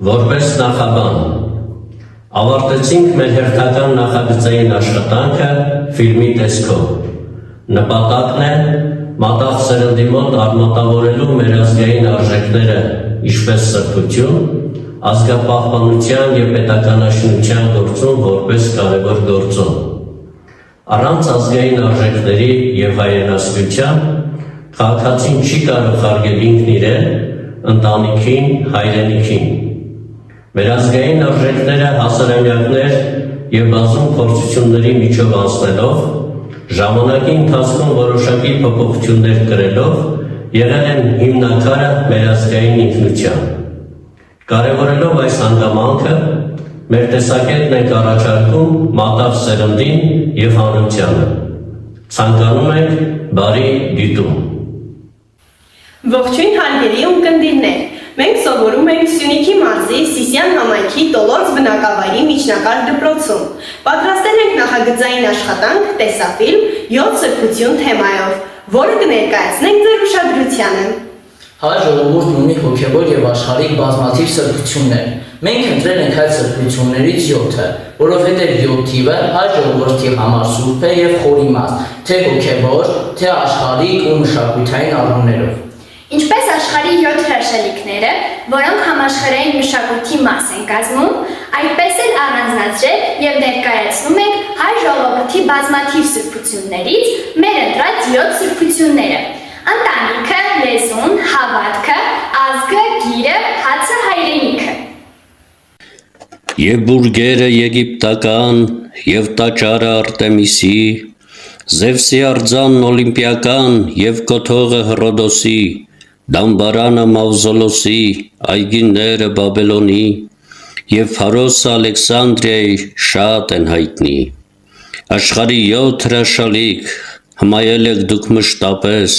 Որպես նախաբան, ավարտեցինք մեր հերթական նախագծային աշխատանքը ֆիլմի տեսքով։ Նպատակն է մատաղ սերնդի մոտ արմատավորելու մեր ազգային արժեքները, ինչպես սրբություն, ազգապահպանության և պետականաշինության գործում որպես կարևոր գործոն։ Առանց ազգային արժեքների և հայրենասիրության քաղաքացին չի կարող հարգել ինքն իրեն, ընտանիքին, հայրենիքին։ Մեր ազգային արժեքները հասարակներ և բազում փորձությունների միջով անցնելով, ժամանակի ընթացքում որոշակի փոփոխություններ կրելով, եղել են հիմնաքարը մեր ազգային ինքնության։ Կարևորելով այս հանգամանքը, մեր տեսակետն ենք առաջարկում մատաղ սերնդին և հանրությանը։ Ցանկանում ենք բարի դիտում։ Ողջույն հարգելի ունկնդիրներ, մենք սովորում ենք Սյունիքի մարզի Սիսիան համայնքի Տոլորձ բնակավայրի միջնակարգ դպրոցում։ Պատրաստել ենք նախագծային աշխատանք տեսաֆիլմ 7 սրբություն թեմայով, որը կներկայացնենք ձեր ուշադրությանը։ Հայ ժողովուրդն ունի հոգևոր և աշխարհիկ բազմաթիվ սրբություններ։ Մենք ընտրել ենք այդ սրբություններից 7-ը, որովհետև 7 թիվը հայ ժողովրդի համար սուրբ է և խորիմաստ, թե հոգևոր, թե աշխարհիկ ու մշակութային առումներով։ Ինչպես աշխարհի 7 հրաշալիքները, որոնք համաշխարհային մշակույթի մաս են կազմում, այդպես էլ առանձնացրել և ներկայացնում ենք հայ ժողովրդի բազմաթիվ սրբություններից մեր ընտրած 7 սրբությունները՝ ընտանիքը, լեզուն, հավատքը, ազգը, գիրը, հացը, հայրենիքը։ Եվ բուրգերը եգիպտական, և տաճարը Արտեմիսի, Զևսի արձանն օլիմպիական, և կոթողը Հռոդոսի, դամբարանը Մավզոլոսի, այգիները Բաբելոնի, և Փարոսը Ալեքսանդրիայի շատ են հայտնի։ Աշխարհի 7 հրաշալիք, հմայել եք դուք մշտապես,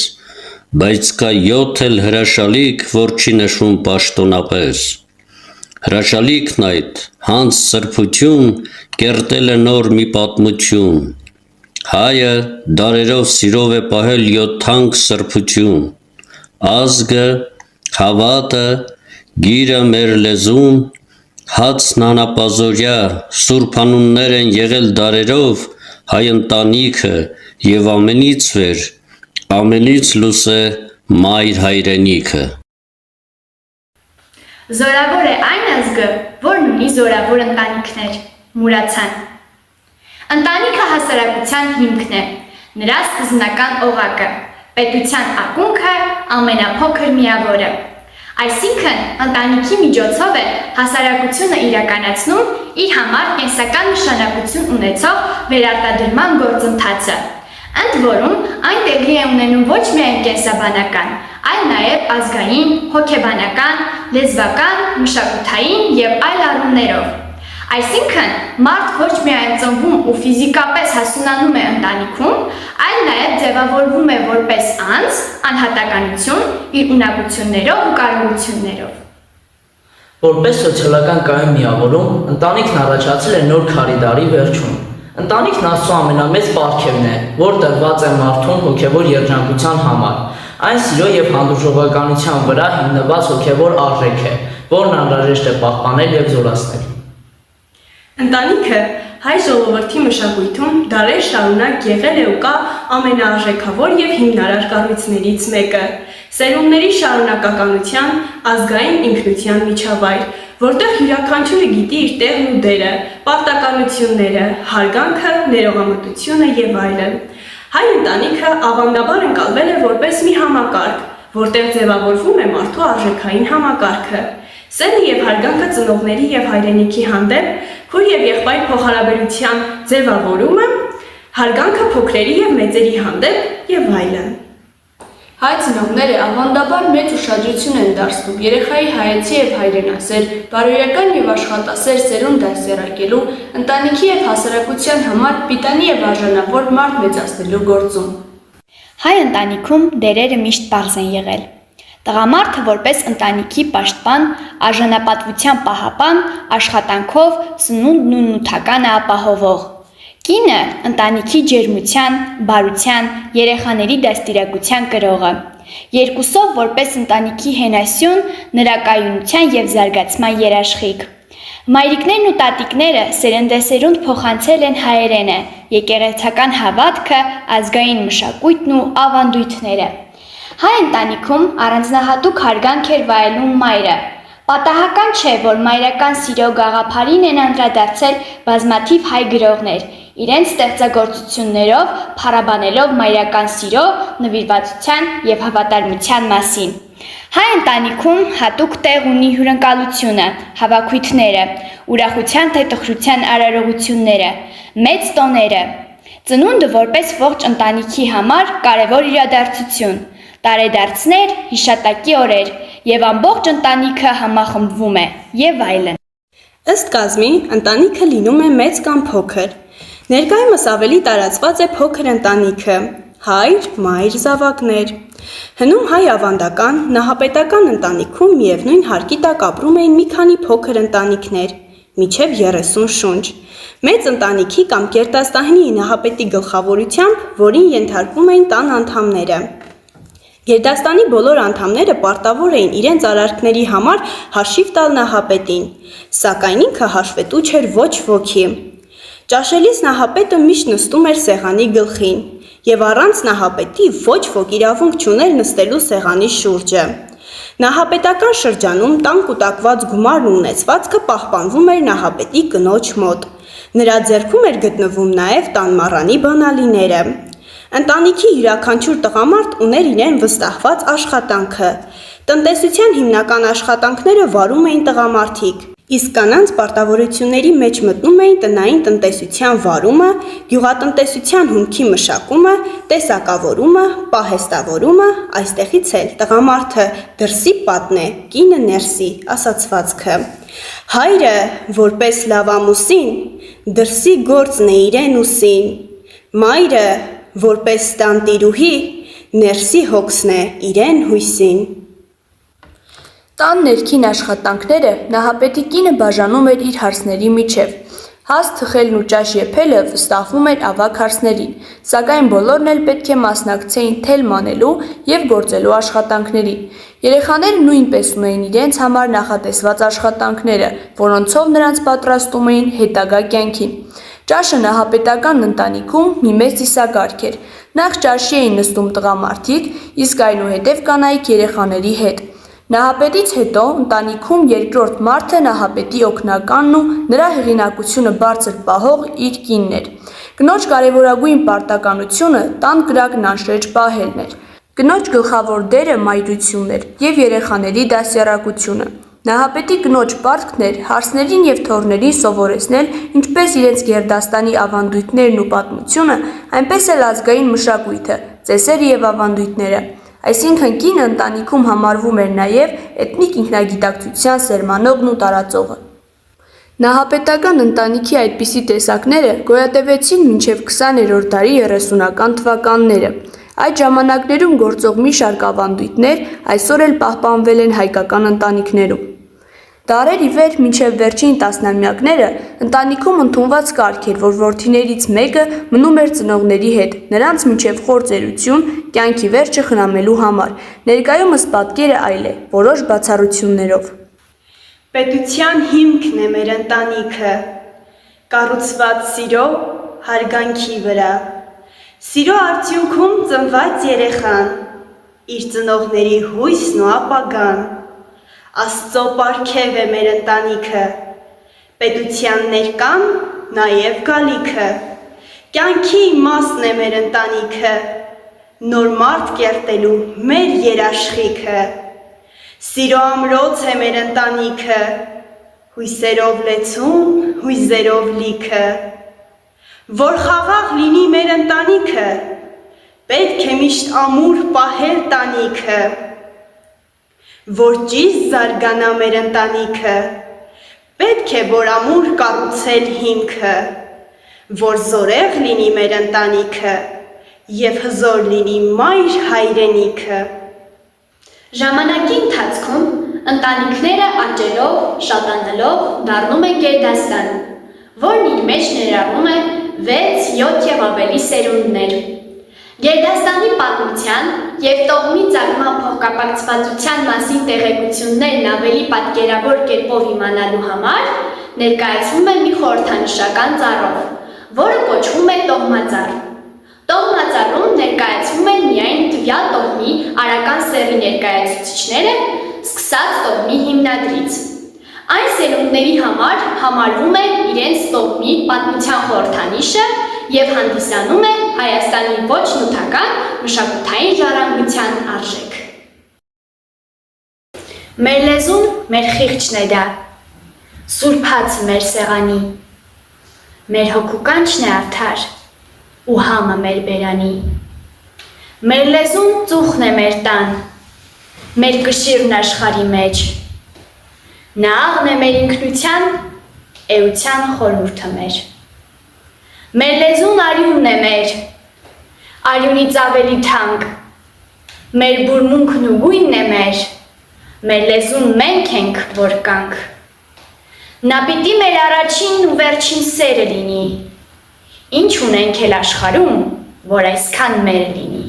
բայց կա 7 էլ հրաշալիք, որ չի նշվում պաշտոնապես։ Հրաշալիքն այդ, հանց սրբություն, կերտել է նոր մի պատմություն։ Հայը դարերով սիրով է պահել 7 թանկ սրբություն, ազգը, հավատը, գիրը մեր լեզուն, հացն անապազօրյա, սուրբ անուններ են եղել դարերով, հայ ընտանիքը և ամենից վեր, ամենից լույս է մայր հայրենիքը։ Զորավոր է այն ազգը, որն ունի զորավոր ընտանիքներ, մուրացան։ Ընտանիքը հասարակության հիմքն է, նրա սկզբնական օղակը, պետության ակունքը, ամենափոքր միավորը։ Այսինքն, ընտանիքի միջոցով է հասարակությունը իրականացնում իր համար կենսական նշանակություն ունեցող վերարտադրման գործընթացը, ընդ որում այն տեղի է ունենում ոչ միայն կենսաբանական, այլ նաև ազգային, հոգեբանական, լեզվական, մշակութային և այլ առումներով։ Այսինքն, մարդ ոչ միայն ծնվում ու ֆիզիկապես հասունանում է ընտանիքում, այլ նաև ձևավորվում է որպես անձ, անհատականություն, իր ունակություններով ու կարողություններով։ Որպես սոցիալական կայուն միավորում, ընտանիքն առաջացել է նոր քարի դարի վերջում։ Ընտանիքն Աստծո ամենամեծ պարգևն է, որ տրված է մարդուն հոգևոր երջանկության համար։ Այն սիրո և հանդուրժողականության վրա հիմնված հոգևոր արժեք է, որն անհրաժեշտ է պահպանել և զորացնել։ Ընտանիքը հայ ժողովրդի մշակույթում դարեր շարունակ եղել է ու կա ամենաարժեքավոր և հիմնարար կառույցներից մեկը, սերունդների շարունակականության, ազգային ինքնության միջավայր, որտեղ յուրաքանչյուրը գիտի իր տեղն ու դերը, պարտականությունները, հարգանքը, ներողամտությունը և այլն։ Հայ ընտանիքը ավանդաբար ընկալվել է որպես մի համակարգ, որտեղ ձևավորվում է մարդու արժեքային համակարգը։ Սերը և հարգանքը ծնողների և հայրենիքի հանդեպ, քույր և եղբայր փոխհարաբերության ձևավորումը, հարգանքը փոքրերի և մեծերի հանդեպ և այլն։ Հայ ծնողները ավանդաբար մեծ ուշադրություն են դարձնում երեխայի հայեցի և հայրենասեր, բարոյական և աշխատասեր սերունդ դաստիարակելու, ընտանիքի և հասարակության համար պիտանի և արժանավոր մարդ մեծացնելու գործում։ Հայ ընտանիքում դերերը միշտ պարզ են եղել։ Տղամարդը որպես ընտանիքի պաշտպան, արժանապատվության պահապան, աշխատանքով սնունդն ու նյութականը ապահովող։ Կինը ընտանիքի ջերմության, բարության, երեխաների դաստիարակության կրողը։ երկուսով որպես ընտանիքի հենասյուն, նրա կայունության և զարգացման երաշխիք։ Մայրիկներն ու տատիկները սերնդեսերունդ փոխանցել են հայերենը, եկեղեցական հավատքը, ազգային մշակույթն ու ավանդույթները։ Հայ ընտանիքում առանձնահատուկ հարգանք էր վայելում մայրը։ Պատահական չէ, որ մայրական սիրո գաղափարին են անդրադարձել բազմաթիվ հայ գրողներ, իրենց ստեղծագործություններով փառաբանելով մայրական սիրո, նվիրվածության և հավատարմության մասին։ Հայ ընտանիքում հատուկ տեղ ունի հյուրընկալությունը, հավաքույթները, ուրախության թե տխրության արարողությունները, մեծ տոները։ Ծնունդը որպես ողջ ընտանիքի համար կարևոր իրադարձություն, տարեդարձներ, հիշատակի օրեր, և ամբողջ ընտանիքը համախմբվում է, և այլն։ Ըստ կազմի, ընտանիքը լինում է մեծ կամ փոքր։ Ներկայումս ավելի տարածված է փոքր ընտանիքը, հայր, մայր, զավակներ։ Հնում հայ ավանդական, նահապետական ընտանիքում միևնույն հարկի տակ ապրում էին մի քանի փոքր ընտանիքներ, մինչև 30 շունչ։ Մեծ ընտանիքի կամ գերդաստահնի նահապետի գլխավորությամբ, որին ենթարկվում էին տան անդամները։ Գերդաստանի բոլոր անդամները պարտավոր էին իրենց արարքների համար հաշիվ տալ նահապետին, սակայն ինքը հաշվետու չէր ոչ ոքի։ Ճաշելիս նահապետը միշտ նստում էր սեղանի գլխին, և առանց նահապետի ոչ ոք իրավունք չուներ նստելու սեղանի շուրջը։ Նահապետական շրջանում տան կուտակված գումարն ու ունեցվածքը պահպանվում էր նահապետի կնոջ մոտ։ Նրա ձեռքում էր գտնվում նաև տան մառանի բանալիները։ Ընտանիքի յուրաքանչյուր տղամարդ ուներ իրեն վստահված աշխատանքը։ Տնտեսության հիմնական աշխատանքները վարում էին տղամարդիկ, իսկ կանանց պարտավորությունների մեջ մտնում էին տնային տնտեսության վարումը, գյուղատնտեսության հումքի մշակումը, տեսակավորումը, պահեստավորումը, այստեղից էլ տղամարդը դրսի պատն է, կինը ներսի ասացվածքը։ Հայրը, որպես լավ ամուսին, դրսի գործն է իրեն ուսին, մայրը, որպես տանտիրուհի, ներսի հոգսն է իրեն հույսին։ Տան ներքին աշխատանքները նահապետի կինը բաժանում էր իր հարսների միջև։ Հաց թխելն ու ճաշ եփելը վստահվում էր ավագ հարսներին, սակայն բոլորն էլ պետք է մասնակցեին թել մանելու և գործելու աշխատանքներին։ Երեխաները նույնպես ունեին իրենց համար նախատեսված աշխատանքները, որոնցով նրանց պատրաստում էին հետագա կյանքին։ Ճաշը նահապետական ընտանիքում մի մեծ ծիսակարգ էր։ Նախ ճաշի էին նստում տղամարդիկ, իսկ այնուհետև կանայք երեխաների հետ։ Նահապետից հետո ընտանիքում երկրորդ մարդը նահապետի օգնականն ու նրա հեղինակությունը բարձր պահող իր կինն էր։ Կնոջ կարևորագույն պարտականությունը տան կրակն անշեջ պահելն էր։ Կնոջ գլխավոր դերը մայրությունն էր և երեխաների դաստիարակությունը։ Նահապետի կնոջ պարտքն էր հարսներին և թոռներին սովորեցնել ինչպես իրենց գերդաստանի ավանդույթներն ու պատմությունը, այնպես էլ ազգային մշակույթը, ծեսերը և ավանդույթները։ Այսինքն կինը ընտանիքում համարվում էր նաև էթնիկ ինքնագիտակցության սերմանողն ու տարածողը։ Նահապետական ընտանիքի այդպիսի տեսակները գոյատևեցին մինչև 20-րդ դարի 30-ական թվականները։ Այդ ժամանակներում գործող մի շարք ավանդույթներ այսօր էլ պահպանվել են հայկական ընտանիքներում։ Դարեր ի վեր մինչև վերջին տասնամյակները ընտանիքում ընդունված կարգ էր, որ որդիներից մեկը մնում էր ծնողների հետ, նրանց մինչև խոր ծերություն, կյանքի վերջը խնամելու համար։ Ներկայումս պատկերը այլ է, որոշ բացառություններով։ Պետության հիմքն է մեր ընտանիքը, կառուցված սիրո, հարգանքի վրա։ Սիրո արդյունքում ծնված երեխան, իր ծնողների հույսն ու ապագան։ Աստծո պարգև է մեր ընտանիքը, պետության ներկան նաև գալիքը, կյանքի իմաստն է մեր ընտանիքը, նոր մարդ կերտելու մեր երաշխիքը, սիրո ամրոց է մեր ընտանիքը, հույսերով լեցուն, հույզերով լիքը, որ խաղաղ լինի մեր ընտանիքը, պետք է միշտ ամուր պահել տանիքը, որ ճիշտ զարգանա մեր ընտանիքը, պետք է որ ամուր կառուցել հիմքը, որ զորեղ լինի մեր ընտանիքը և հզոր լինի մայր հայրենիքը։ Ժամանակի ընթացքում ընտանիքները աճելով, շատանալով դառնում են գերդաստան, որն իր մեջ ներառում է 6, 7 և ավելի սերունդներ։ Գերդաստանի պատմության և տոհմի ծագման փոխկապակցվածության մասին տեղեկություններն ավելի պատկերավոր կերպով իմանալու համար ներկայացվում է մի խորհրդանշական ծառով, որը կոչվում է տոհմածառ։ Տոհմածառում ներկայացվում են միայն տվյալ տոհմի արական սեռի ներկայացուցիչները, սկսած տոհմի հիմնադրից։ Այն սերունդների համար համարվում է իրենց տոհմի պատմության խորհրդանիշը և հանդիսանում է Հայաստանի ոչ նյութական մշակութային ժառանգության արժեք։ Մեր լեզուն մեր խիղճն է դա, սուրբ հացը մեր սեղանի, մեր հոգու կանչն է արդար ու համը մեր բերանի։ Մեր լեզուն ծուխն է մեր տան, մեր կշիռն աշխարհի մեջ, նա աղն է մեր ինքնության, էության խորհուրդը մեր։ Մեր լեզուն արյունն է մեր, արյունից ավելի թանկ, մեր բուրմունքն ու գույնն է մեր լեզուն մենք ենք, որ կանք։ Նա պիտի մեր առաջին ու վերջին սերը լինի, ինչ ունենք էլ աշխարհում, որ այսքան մեր լինի։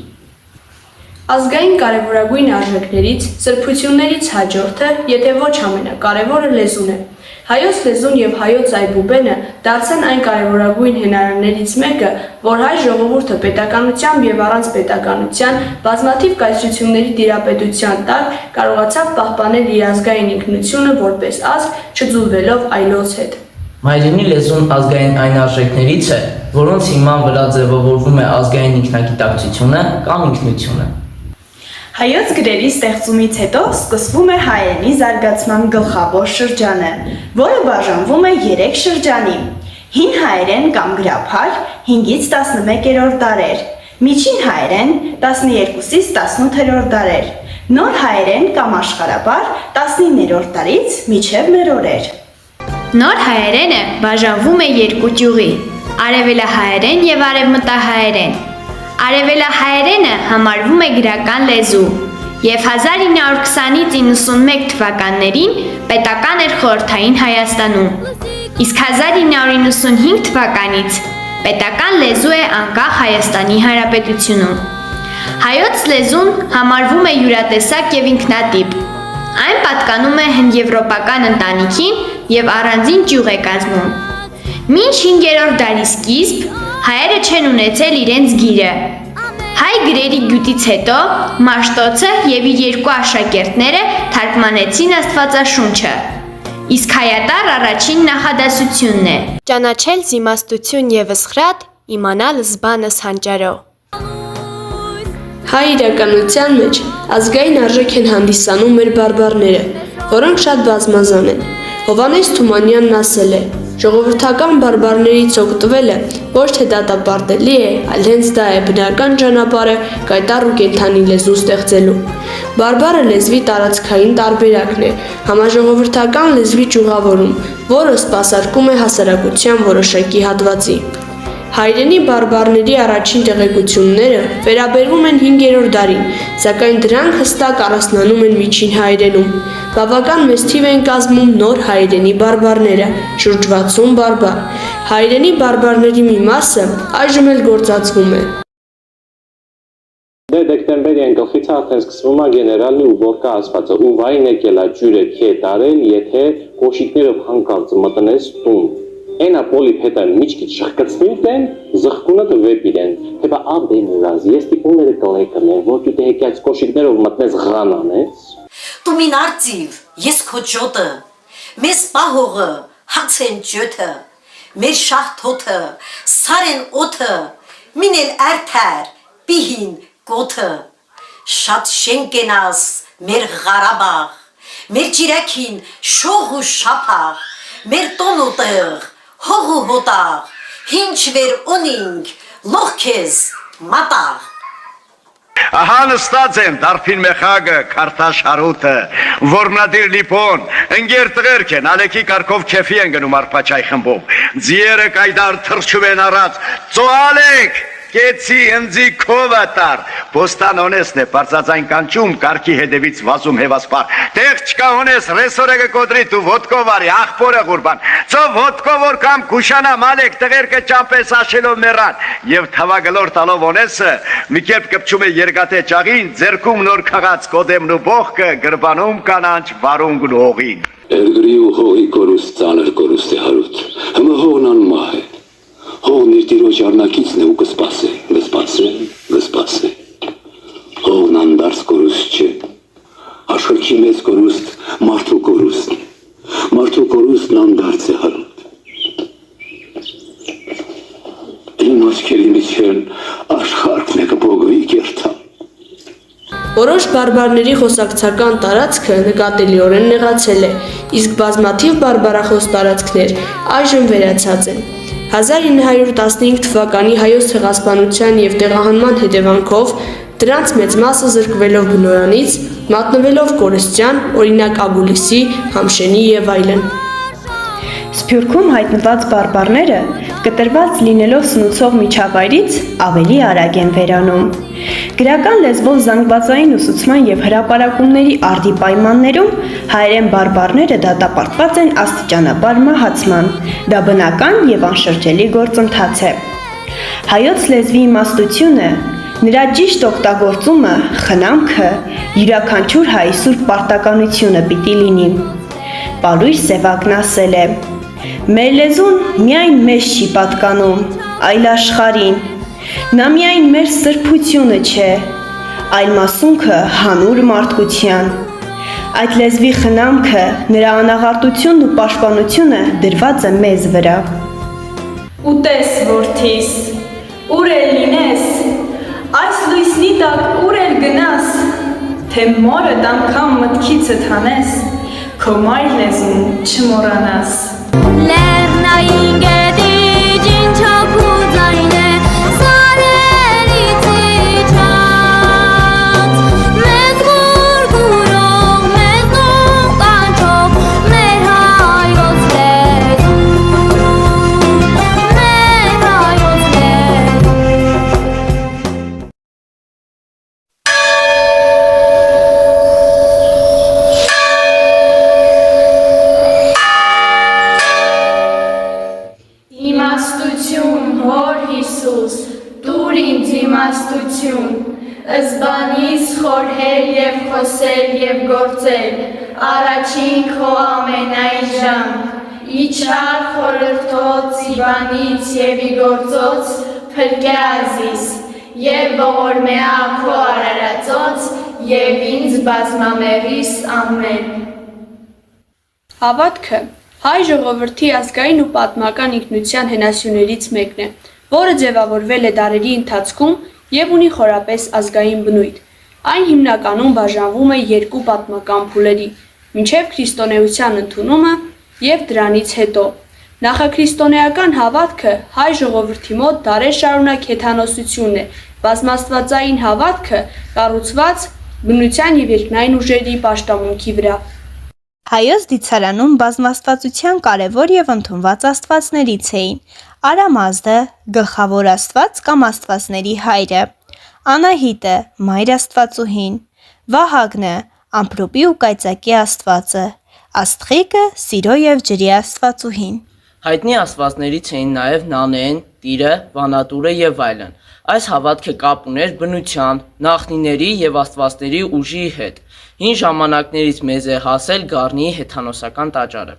Ազգային կարևորագույն արժեքներից, սրբություններից հաջորդը, եթե ոչ ամենակարևորը լեզուն է։ Հայոց լեզուն և հայոց այբուբենը դարձան այն կարևորագույն հնարավորներից մեկը, որ հայ ժողովուրդը պետականությամբ և առանց պետականության բազմաթիվ կայսրությունների տիրապետության տակ կարողացավ պահպանել իր ազգային ինքնությունը որպես ազգ, չձուլվելով այլոց հետ։ Մայրենի լեզուն ազգային այն արժեքներից է, որոնց հիման վրա ձևավորվում է ազգային ինքնագիտակցությունը կամ ինքնությունը։ Հայոց գրերի ստեղծումից հետո սկսվում է հայերենի զարգացման գլխավոր շրջանը, որը բաժանվում է 3 շրջանի՝ հին հայերեն կամ գրաբար 5-ից 11-րդ դարեր, միջին հայերեն 12-ից 18-րդ դարեր, նոր հայերեն կամ աշխարհաբար 19-րդ դարից մինչև մեր օրեր։ Նոր հայերենը բաժանվում է 2 ճյուղի՝ արևելահայերեն և արևմտահայերեն։ Արևելահայերենը համարվում է գրական լեզու և 1920-ից 91 թվականներին պետական էր խորհրդային Հայաստանում, իսկ 1995 թվականից պետական լեզու է անկախ Հայաստանի Հանրապետությունում։ Հայոց լեզուն համարվում է յուրատեսակ և ինքնատիպ։ Այն պատկանում է հնդեվրոպական ընտանիքին և առանձին ճյուղ է կազմում։ Մինչ 5-րդ դարի սկիզբ հայերը չեն ունեցել իրենց գիրը։ Հայ գրերի գյուտից հետո Մաշտոցը և իր 2 աշակերտները թարգմանեցին Աստվածաշունչը, իսկ հայատառ առաջին նախադասությունն է. Ճանաչել զիմաստություն և ըսխրատ, իմանալ զբանս հանճարո։ Հայ իրականության մեջ ազգային արժեք են հանդիսանում մեր բարբառները, որոնք շատ բազմազան են։ Հովհաննես Թումանյանն ասել է. ժողովրդական բարբառներից օգտվելը ոչ թե դատապարտելի է, այլ հենց դա է բնական ճանապարհը կայտառ ու կենդանի լեզու ստեղծելու։ Բարբառը լեզվի տարածքային տարբերակն է, համաժողովրդական լեզվի ճյուղավորում, որը սպասարկում է հասարակության որոշակի հատվածի։ Հայերենի բարբառների առաջին տեղեկությունները վերաբերվում են 5-րդ դարին, սակայն դրանք հստակ առանձնանում են միջին հայերենում։ Բավական մեծ թիվ են կազմում նոր հայերենի բարբառները, շուրջ 60 բարբառ։ Հայերենի բարբառների մի մասը այժմ էլ գործածվում է։ Դեկտեմբերյան գլխից արդեն սկսվում է գեներալի ու որկա ասվածը, ու վայն եկելա ջուրը քե տարել, եթե կոշիկներով հանկարծ մտնես տուն։ Էնա պոլիպ հետը միչքի շղկծնիտ են, զղկունը վեպ իրեն, հետա աբեն ուրազ, ես տիպումները կլեկն են, որ դու հեկյաց կոշիկներով մտնես ղան անես։ Դու մին արձիվ, ես քո ջոտը, մեզ պահողը, հաց են ջյոթը, մեր շահթոթը, սար են օթը, մին էլ արդար, պիհին կոթը, շատ շենք են աս, մեր Ղարաբաղ, մեր ջիրակին շող ու շապաղ, մեր տոն ու տեղ, հող ու հոտաղ, հինչ վեր ունինք, լող քեզ մատաղ։ Ահա նստած են դարբին մեխագը, քարտաշ հարութը, որմնադիր լիպոն, ընգեր տղերք են, ալեքի կարգով քեֆի են գնում արպաչայ խմբով, ձիերը կայդար թրջում են առած, ծոալեք, կեցի ընձի քովատար Բոստան օնեսն է բարձածային կանչում Կարգի հետևից վազում հևասպար Տեղ չկա օնես ռեսորեգը կոդրի դու ոտքով արի աղբորը ղուրբան Ծով ոտքով որ կամ կուշանա մալեք տղերկը ճամպես աշելով մեռան Եվ թավագլոր տալով օնեսը մի կերպ կպչում է երկատե ճաղին ձերքում նոր քաղաց կոդեմն ու բողկը գրբանում կանանչ վարունգն ու հողին Ergri u hoi korus tsaner korus te harut. Hama honan mahe. Hon irtiro jarnakits ne u gspase. Honan dars korus che. Ashkimez korus martu korus. Martu korus nan darse harut. Inos kelimichen ashkhark ne kbogovi kerta. Որոշ բարբարների խոսակցական տարածքը նկատելիորեն նեղացել է, իսկ բազմաթիվ բարբարախոս տարածքներ այժմ վերացած են։ 1915 թվականի հայոց ցեղասպանության և տեղահանման հետևանքով դրանց մեծ մասը զրկվելով բնորանից, մատնվելով կորստյան, օրինակ Ագուլիսի, Համշենի և այլն։ Սփյուռքում հայտնված բարբարները կտրված լինելով սնուցող միջավայրից ավելի արագ են վերանում։ Գրական լեզվով զանգվածային ուսուցման և հրապարակումների արդի պայմաններում հայերեն բարբարները դատապարտված են աստիճանաբար մահացման, դա բնական և անշրջելի գործընթաց է։ Հայոց լեզվի իմաստությունը, նրա ճիշտ օգտագործումը, խնամքը, յուրաքանչյուր հայի սուրբ պարտականությունը պիտի լինի։ Պարույր Սևակն ասել է. Մեր լեզուն միայն մեզ չի պատկանում, այլ աշխարհին։ Նա միայն մեր սրբությունը չէ, այլ մասունքը հանուր մարդկության։ Այդ լեզվի խնամքը, նրա անաղարտությունն ու պաշտպանությունը դրված է մեզ վրա։ Ուտես որդիս, ուր էլ լինես, այս լույսնի տակ ուր էլ գնաս, թե մորդ անգամ մտքիցդ հանես, քո մայր լեզուն չմոռանաս։ Լեռնային գետի ջինչոքուձայն է սարերից իջած Մեզ գուրգուրով, մեզ նու կանչով, մեր հայոց լեզուն Մեր հայոց Իմաստություն, հոր Հիսուս, տուր ինձ իմաստություն, ըզբանից խորհել և խոսել և գործել, առաջին քո ամենայժամ, իչար խորհրդոց իբանից և իգործոց, փրկե ազիս, և ողորմեա քո արարածոց, և ինձ բազմամեղիս ամեն։ Հավատքը հայ ժողովրդի ազգային ու պատմական ինքնության հենասյուներից մեկն է, որը ձևավորվել է դարերի ընթացքում և ունի խորապես ազգային բնույթ։ Այն հիմնականում բաժանվում է երկու պատմական փուլերի՝ մինչև քրիստոնեության ընդունումը և դրանից հետո։ Նախաքրիստոնեական հավատքը հայ ժողովրդի մոտ դարեր շարունակ հեթանոսությունն է, բազմաստվածային հավատքը կառուցված բնության և երկնային ուժերի պաշտամունքի վրա։ Հայոց դիցարանում բազմաստվածության կարևոր և ընդունված աստվածներից էին Արամազդը, գլխավոր աստված կամ աստվածների հայրը, Անահիտը, մայր աստվածուհին, Վահագնը, ամպրոպի ու կայծակի աստվածը, Աստղիկը, սիրո և ջրի աստվածուհին։ Հայտնի աստվածներից էին նաև Նանեն, Տիրը, Վանատուրը և այլն։ Այս հավատքը կապ ուներ բնության, նախնիների և աստվածների ուժի հետ։ Հին ժամանակներից մեզ է հասել Գառնիի հեթանոսական տաճարը։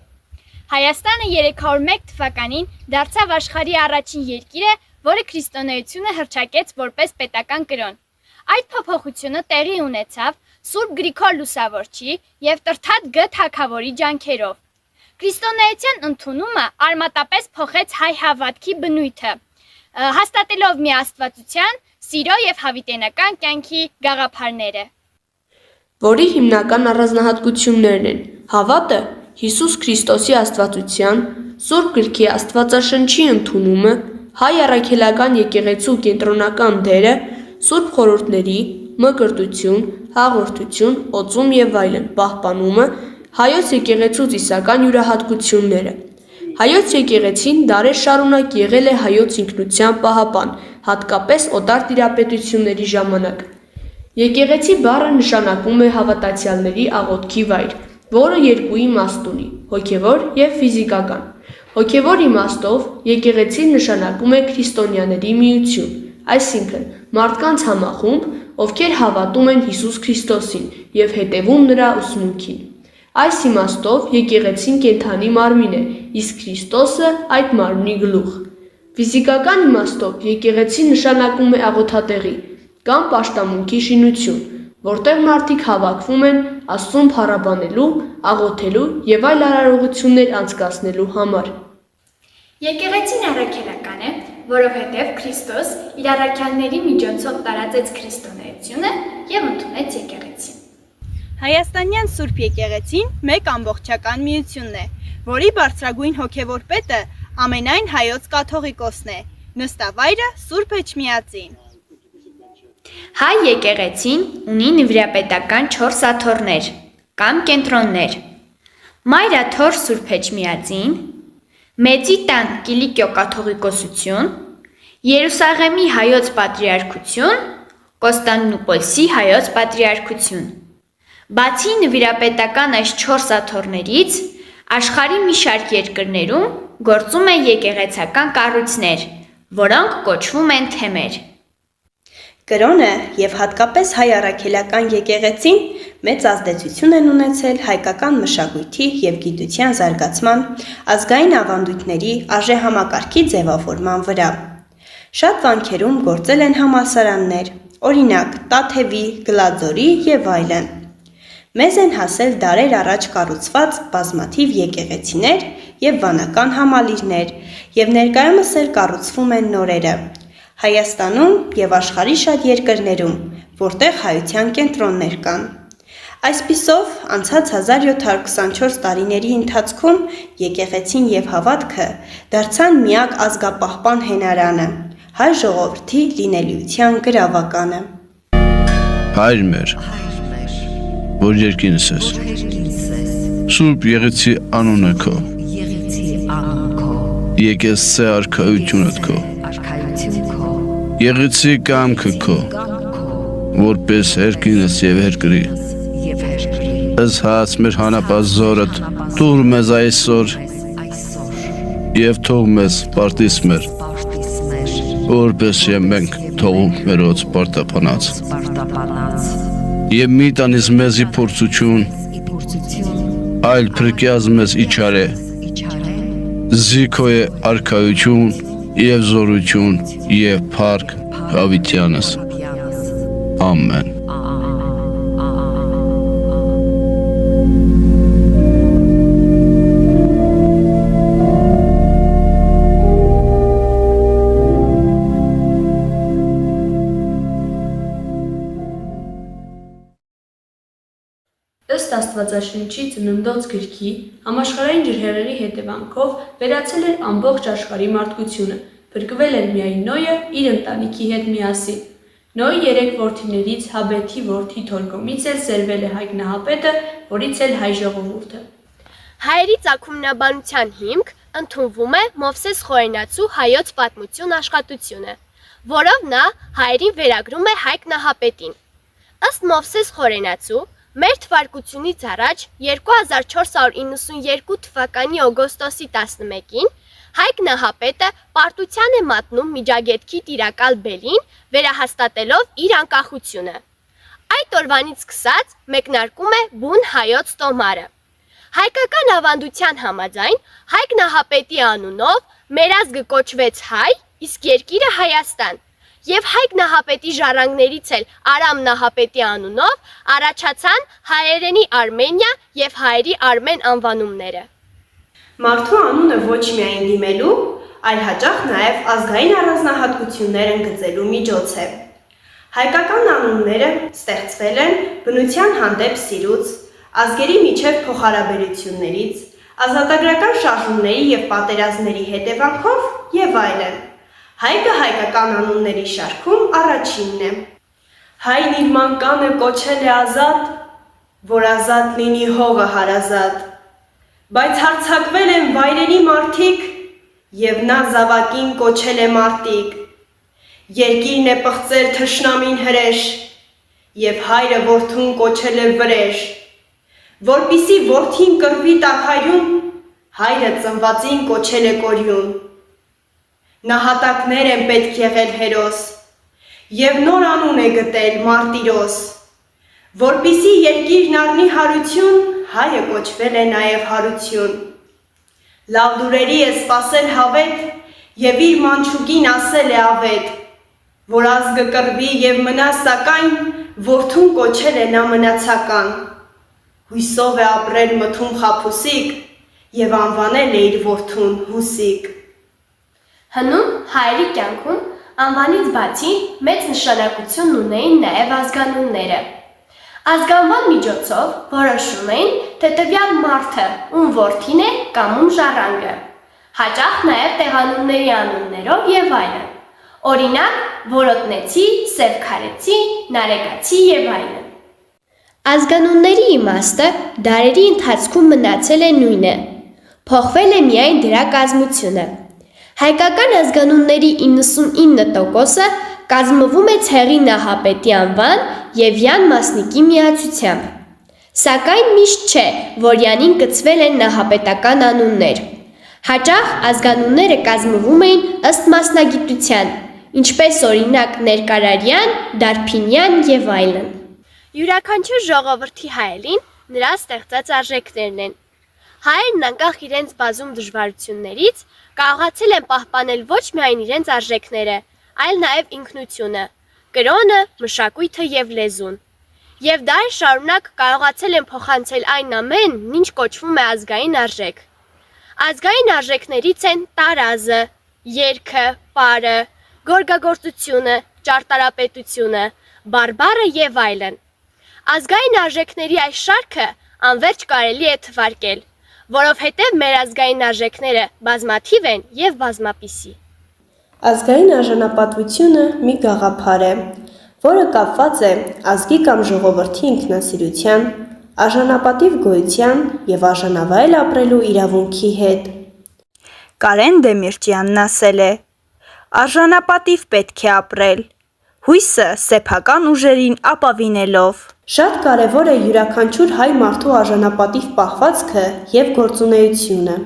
Հայաստանը 301 թվականին դարձավ աշխարհի առաջին երկիրը, որը քրիստոնեությունը հռչակեց որպես պետական կրոն։ Այդ փոփոխությունը տեղի ունեցավ Սուրբ Գրիգոր Լուսավորչի և Տրթատ Գ թագավորի ջանքերով։ Քրիստոնեության ընդունումը արմատապես փոխեց հայ հավատքի բնույթը, հաստատելով միաստվածության, սիրո և հավիտենական կյանքի գաղափարները։ Որի հիմնական առանձնահատկություններն են հավատը, Հիսուս Քրիստոսի աստվածության, Սուրբ Գրքի Աստվածաշնչի ընդունումը, հայ առաքելական եկեղեցու կենտրոնական դերը, Սուրբ խորհուրդների, մկրտություն, հաղորդություն, օծում և այլն պահպանումը, հայոց եկեղեցու ծիսական յուրահատկությունները։ Հայոց եկեղեցին դարեր շարունակ եղել է հայոց ինքնության պահապան, հատկապես օտար տիրապետությունների ժամանակ։ Եկեղեցի բառը նշանակում է հավատացյալների աղոթքի վայր, որը երկու իմաստ ունի՝ հոգևոր և ֆիզիկական։ Հոգևոր իմաստով եկեղեցին նշանակում է քրիստոնյաների միություն, այսինքն մարդկանց համախումբ, ովքեր հավատում են Հիսուս Քրիստոսին և հետևում նրա ուսմունքին։ Այս իմաստով եկեղեցին կենդանի մարմին է, իսկ Քրիստոսը այդ մարմնի գլուխ։ Ֆիզիկական իմաստով եկեղեցին նշանակում է աղոթատեղի կամ պաշտամունքի շինություն, որտեղ մարդիկ հավաքվում են Աստծուն փառաբանելու, աղոթելու և այլ արարողություններ անցկացնելու համար։ Եկեղեցին առաքելական է, որովհետև Քրիստոս իր առաքյալների միջոցով տարածեց քրիստոնեությունը և ընդունեց եկեղեցին։ Հայաստանյան Սուրբ եկեղեցին մեկ ամբողջական միությունն է, որի բարձրագույն հոգևոր պետը ամենայն հայոց կաթողիկոսն է, նստավայրը Սուրբ Էջմիածին։ Հայ եկեղեցին ունի նվիրապետական 4 աթոռներ կամ կենտրոններ՝ Մայրաթոռ Սուրբ Էջմիածին, Մեծի տան Կիլիկիո կաթողիկոսություն, Երուսաղեմի հայոց պատրիարքություն, Կոստանդնուպոլսի հայոց պատրիարքություն։ Բացի նվիրապետական այս 4 աթոռներից, աշխարհի մի շարք երկրներում գործում են եկեղեցական կառույցներ, որոնք կոչվում են թեմեր։ Կրոնը և հատկապես հայ առաքելական եկեղեցին մեծ ազդեցություն են ունեցել հայկական մշակույթի և գիտության զարգացման, ազգային ավանդույթների, արժեհամակարգի ձևավորման վրա։ Շատ վանքերում գործել են համալսարաններ, օրինակ Տաթևի, Գլաձորի և այլն։ Մեզ են հասել դարեր առաջ կառուցված բազմաթիվ եկեղեցիներ և վանական համալիրներ, և ներկայումս էլ կառուցվում են նորերը Հայաստանում և աշխարհի շատ երկրներում, որտեղ հայության կենտրոններ կան։ Այսպիսով, անցած 1724 տարիների ընթացքում եկեղեցին և հավատքը դարձան միակ ազգապահպան հենարանը, հայ ժողովրդի լինելիության գրավականը։ Հայր մեր, որ երկինս ես, Սուրբ Եղեցի անունը քո, եկեղեցի արքայությունդ քո, Եղեցի կամքը քո, որպես երկինս և երկրի, ըստ մեր հանապազորդ թող մեզ այսօր և թող մեզ պարտիս մեր, որպես և մենք թողում մերոց պարտապանած, և մի տանիս մեզի փորձություն, այլ փրկյազ մեզ իչար է, զիքո է արքայություն և զորություն և փառք հավիտյանս, ամեն։ Ըստ Աստվածաշնչի Ծննդոց գրքի, համաշխարհային ջրհեղեղի հետևանքով վերացել էր ամբողջ աշխարհի մարդկությունը, փրկվել էր միայն Նոյը իր ընտանիքի հետ միասին։ Նոյի 3 որդիներից Հաբեթի որդի Թորգոմից էլ սերվել է Հայկ Նահապետը, որից էլ հայ ժողովուրդը։ Հայերի ծագումնաբանության հիմք ընդունվում է Մովսես Խորենացու հայոց պատմություն աշխատությունը, որով նա հայերին վերագրում է Հայկ Նահապետին։ Ըստ Մովսես Խորենացու, մեր թվարկությունից առաջ 2492 թվականի օգոստոսի 11-ին Հայկ Նահապետը պարտության է մատնում Միջագետքի տիրակալ Բելին, վերահաստատելով իր անկախությունը։ Այդ օրվանից սկսած մեկնարկում է բուն հայոց տոմարը։ Հայկական ավանդության համաձայն Հայկ Նահապետի անունով մեր ազգը կոչվեց հայ, իսկ երկիրը Հայաստան, և Հայկ Նահապետի ժառանգներից էլ Արամ Նահապետի անունով առաջացան հայերենի Արմենիա և հայերի Արմեն անվանումները։ Մարդու անունը ոչ միայն դիմելու, այլ հաճախ նաև ազգային առանձնահատկություններ ընդգծելու միջոց է։ Հայկական անունները ստեղծվել են բնության հանդեպ սիրուց, ազգերի միջև փոխհարաբերություններից, ազատագրական շարժումների և պատերազմների հետևանքով և այլն։ Հայկը հայկական անունների շարքում առաջինն է։Այն իր մանկանը կոչել է ազատ, որ ազատ լինի հողը հարազատ, բայց հարձակվել են վայրենի մարդիկ, և նա զավակին կոչել է մարտիկ, Երկիրն է պղծել թշնամին հրեշ, եւ հայրը որդուն կոչել է վրեժ, որպիսի որդին կռվի տաքայուն, հայրը ծնվածին կոչել է կորյուն։ Նահատակներ են պետք եղել հերոս, եւ նոր անուն է գտել մարտիրոս, որպիսի երկիրն առնի հարություն, հայը կոչվել է նաեւ հարություն։ Լավ դուրերի է սպասել հավետ, եւ իր մանչուկին ասել է ավետ, որ ազգը կռվի եւ մնա սակայն, որդուն կոչել է նա մնացական։ Հույսով է ապրել մթում խաբուսիկ եւ անվանել է իր որդուն Հուսիկ։ Հնում հայերի կյանքում անվանից բացի մեծ նշանակություն ունեին նաև ազգանունները։ Ազգանվան միջոցով որոշում էին, թե տվյալ մարդը ում որդին է կամ ում ժառանգը, հաճախ նաև տեղանունների անուններով եւ այլն։ Օրինակ, որոտնեցի, սևքարեցի, նարեկացի եւ այլն։ Ազգանունների իմաստը դարերի ընթացքում մնացել է նույնը, փոխվել է միայն դրա կազմությունը։ Հայկական ազգանունների 99%-ը կազմվում է ցեղի նահապետի անվան եւ յան մասնիկի միացությամբ։ Սակայն միշտ չէ, որ յանին կցվել են նահապետական անուններ։ Հաճախ ազգանունները կազմվում էին ըստ մասնագիտության, ինչպես օրինակ ներկարարյան, դարբինյան եւ այլն։ Յուրաքանչյուր ժողովրդի հայելին նրա ստեղծած արժեքներն են։ Հայերն անկախ իրենց բազում դժվարություններից կարողացել են պահպանել ոչ միայն իրենց արժեքները, այլ նաև ինքնությունը, կրոնը, մշակույթը եւ լեզուն։ Եվ դար շարունակ կարողացել են փոխանցել այն ամենն, ինչ կոչվում է ազգային արժեք։ Ազգային արժեքներից են տարազը, երգը, պարը, գորգագործությունը, ճարտարապետությունը, բարբառը եւ այլն։ Ազգային արժեքների այս շարքը անվերջ կարելի է թվարկել, որովհետև մեր ազգային արժեքները բազմաթիվ են եւ բազմապիսի։ Ազգային արժանապատվությունը մի գաղափար է, որը կապված է ազգի կամ ժողովրդի ինքնասիրության, արժանապատիվ գոյության եւ արժանավայել ապրելու իրավունքի հետ։ Կարեն Դեմիրճյանն ասել է. «Արժանապատիվ պետք է ապրել, հույսը սեփական ուժերին ապավինելով»։ Շատ կարևոր է յուրաքանչյուր հայ մարդու արժանապատիվ պահվածքը եւ գործունեությունը։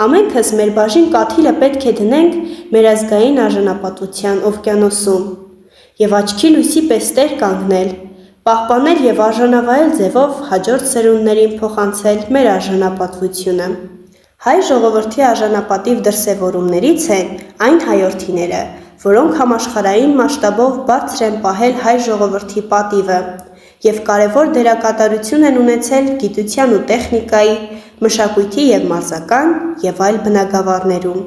Ամենքս մեր բաժին կաթիլը պետք է դնենք մեր ազգային արժանապատվության օվկիանոսում եւ աչքի լույսի պես տեր կանգնել, պահպանել եւ արժանավայել ձևով հաջորդ սերունդներին փոխանցել մեր արժանապատվությունը։ Հայ ժողովրդի արժանապատիվ դրսևորումներից են այն հայորդիները, որոնք համաշխարհային մասշտաբով բարձր են պահել հայ ժողովրդի պատիվը եւ կարևոր դերակատարություն են ունեցել գիտության ու տեխնիկայի, մշակույթի եւ մարզական եւ այլ բնագավառներում։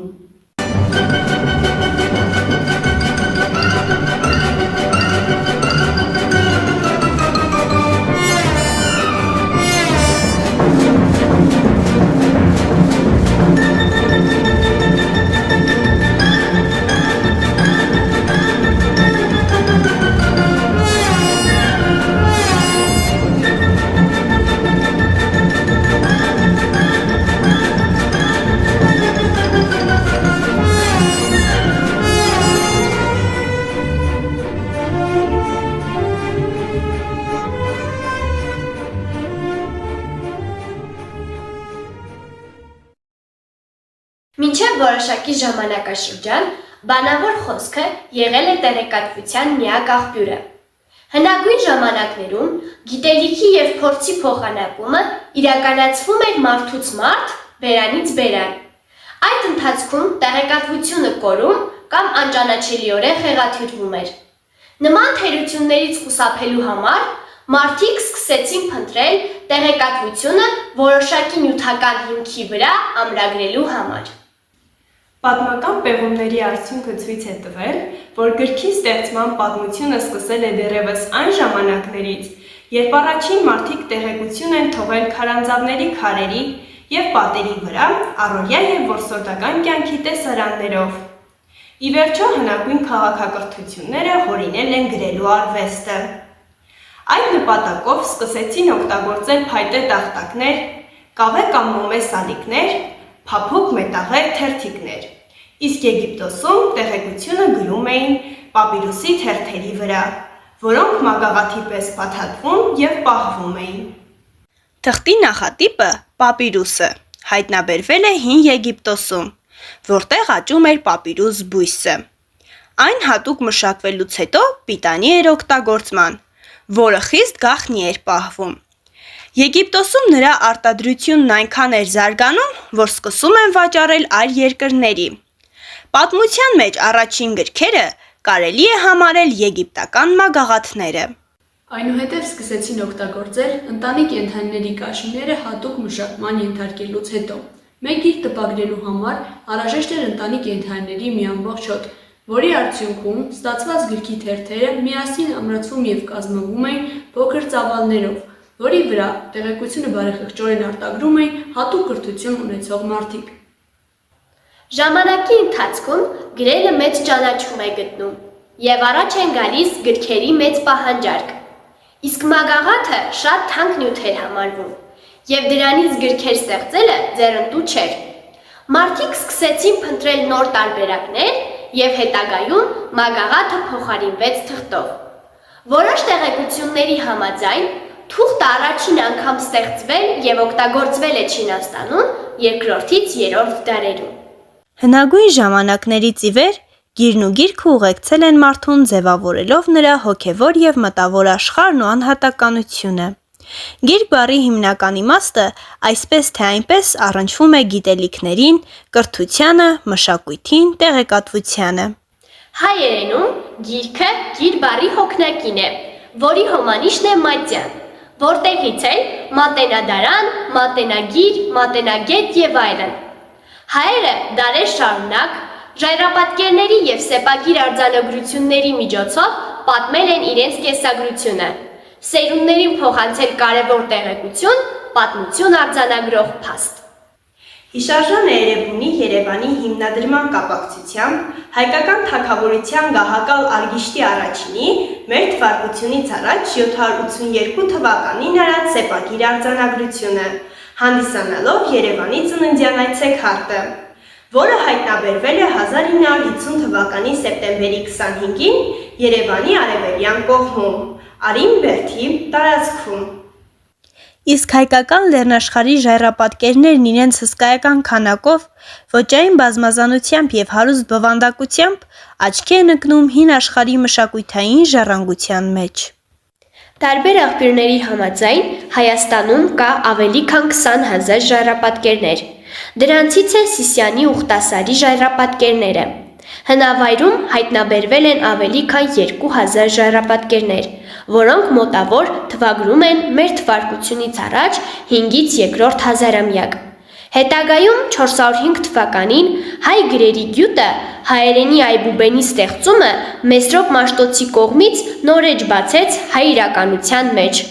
Մինչև որոշակի ժամանակաշրջան բանավոր խոսքը եղել է տեղեկատվության միակ աղբյուրը։ Հնագույն ժամանակներում գիտելիքի եւ փորձի փոխանակումը իրականացվում էր մարդուց մարդ, բերանից բերան։ Այդ ընթացքում տեղեկատվությունը կորում կամ անճանաչելիորեն խեղաթյուրվում էր։ Նման թերություններից խուսափելու համար մարդիկ սկսեցին փնտրել տեղեկատվությունը որոշակի նյութական հիմքի վրա ամրագրելու համար։ Պատմական պեղումների արդյունքը ցույց է տվել, որ գրքի ստեղծման պատմությունը սկսել է դեռևս այն ժամանակներից, երբ առաջին մարդիկ տեղեկություն են թողել քարանձավների քարերի եւ պատերի վրա առօրյա եւ որսորդական կյանքի տեսարաններով։ Ի վերջո հնագույն քաղաքակրթությունները հորինել են գրելու արվեստը։ Այդ նպատակով սկսեցին օգտագործել փայտե տախտակներ, կավե կամ մոմե սալիկներ, փափուկ մետաղե թերթիկներ։ Իսկ Եգիպտոսում տեղեկությունը գրում էին պապիրուսի թերթերի վրա, որոնք մագաղաթի պես փաթաթվում եւ պահվում էին։ Թղթի նախատիպը պապիրուսը հայտնաբերվել է հին Եգիպտոսում, որտեղ աճում էր պապիրուս բույսը։ Այն հատուկ մշակվելուց հետո պիտանի էր օգտագործման, որը խիստ գաղտնի էր պահվում։ Եգիպտոսում նրա արտադրությունն այնքան էր զարգանում, որ սկսում են վաճառել այլ երկրների։ Պատմության մեջ առաջին գրքերը կարելի է համարել եգիպտական մագաղաթները։ Այնուհետև սկսեցին օգտագործել ընտանի կենդանիների կաշիները հատուկ մշակման ենթարկելուց հետո։ Մեկ գիրք տպագրելու համար անհրաժեշտ էր ընտանի կենդանիների մի ամբողջ հոտ, որի արդյունքում ստացված գրքի թերթերը միասին ամրացվում և կազմվում էին փոքր ծավալներով, որի վրա տեղեկությունը բարեխղճորեն արտագրում էին հատուկ կրթություն ունեցող մարդիկ։ Ժամանակի ընթացքում գրելը մեծ ճանաչում է գտնում եւ առաջ են գալիս գրքերի մեծ պահանջարկ։ Իսկ մագաղաթը շատ թանկ նյութ էր համարվում եւ դրանից գրքեր ստեղծելը ձեռնտու չէր։ Մարդիկ սկսեցին փնտրել նոր տարբերակներ եւ հետագայում մագաղաթը փոխարինվեց թղթով։ Որոշ տեղեկությունների համաձայն թուղթը առաջին անգամ ստեղծվել եւ օգտագործվել է Չինաստանում երկրորդից երրորդ դարերում։ Հնագույն ժամանակներից ի վեր գիրն ու գիրքը ուղեկցել են մարդուն ձևավորելով նրա հոգևոր եւ մտավոր աշխարհն ու անհատականությունը։ Գիրք բառի հիմնական իմաստը այսպես թե այնպես առնչվում է գիտելիքներին, կրթությանը, մշակույթին, տեղեկատվությանը։ Հայերենում գիրքը գիր բառի հոգնակին է, որի հոմանիշն է մատյան, որտեղից էլ մատենադարան, մատենագիր, մատենագետ եւ այլն։ Հայերը դարեր շարունակ ժայռապատկերների եւ սեպագիր արձանագրությունների միջոցով պատմել են իրենց կենսագրությունը, սերունդներին փոխանցել կարևոր տեղեկություն, պատմություն արձանագրող փաստ։ Հիշարժան է Էրեբունի Երևանի հիմնադրման կապակցությամբ հայկական թագավորության գահակալ Արգիշտի առաջինի մեր թվարկությունից առաջ 782 թվականին արած սեպագիր արձանագրությունը, հանդիսանալով Երևանի ծննդյան այցեքարտը, որը հայտնաբերվել է 1950 թվականի սեպտեմբերի 25-ին Երևանի արևելյան կողմում, Արին-Բերդի տարածքում։ Իսկ հայկական լեռնաշխարհի ժայռապատկերներն իրենց հսկայական քանակով, ոճային բազմազանությամբ եւ հարուստ բովանդակությամբ աչքի են ընկնում հին աշխարհի մշակութային ժառանգության մեջ։ Տարբեր աղբյուրների համաձայն Հայաստանում կա ավելի քան 20,000 ժայռապատկերներ։ Դրանցից են Սիսիանի Ուխտասարի ժայռապատկերները։ Հնավայրում հայտնաբերվել են ավելի քան 2000 ժայռապատկերներ, որոնք մոտավոր թվագրում են մեր թվարկությունից առաջ 5-ից 2-րդ հազարամյակ։ Հետագայում 405 թվականին հայ գրերի գյուտը հայերենի այբուբենի ստեղծումը Մեսրոպ Մաշտոցի կողմից նոր էջ բացեց հայ իրականության մեջ։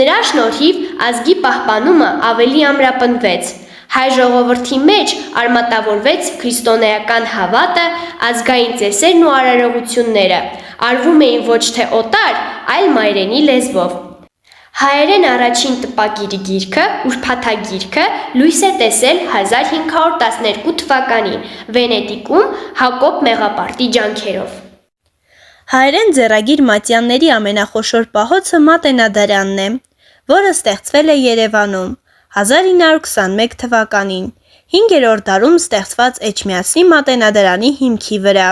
Նրա շնորհիվ ազգի պահպանումը ավելի ամրապնդվեց։ Հայ ժողովրդի մեջ արմատավորվեց քրիստոնեական հավատը, ազգային ծեսերն ու արարողությունները, արվում էին ոչ թե օտար, այլ մայրենի լեզվով։ Հայերեն առաջին տպագիրի գիրքը, ուրփաթագիրքը լույս է տեսել 1512 թվականին Վենետիկում Հակոբ Մեղապարտի ջանքերով։ Հայերեն ձեռագիր մատյանների ամենախոշոր պահոցը Մատենադարանն է, որը ստեղծվել է Երևանում 1921 թվականին, 5-րդ դարում ստեղծված Էջմիածնի Մատենադարանի հիմքի վրա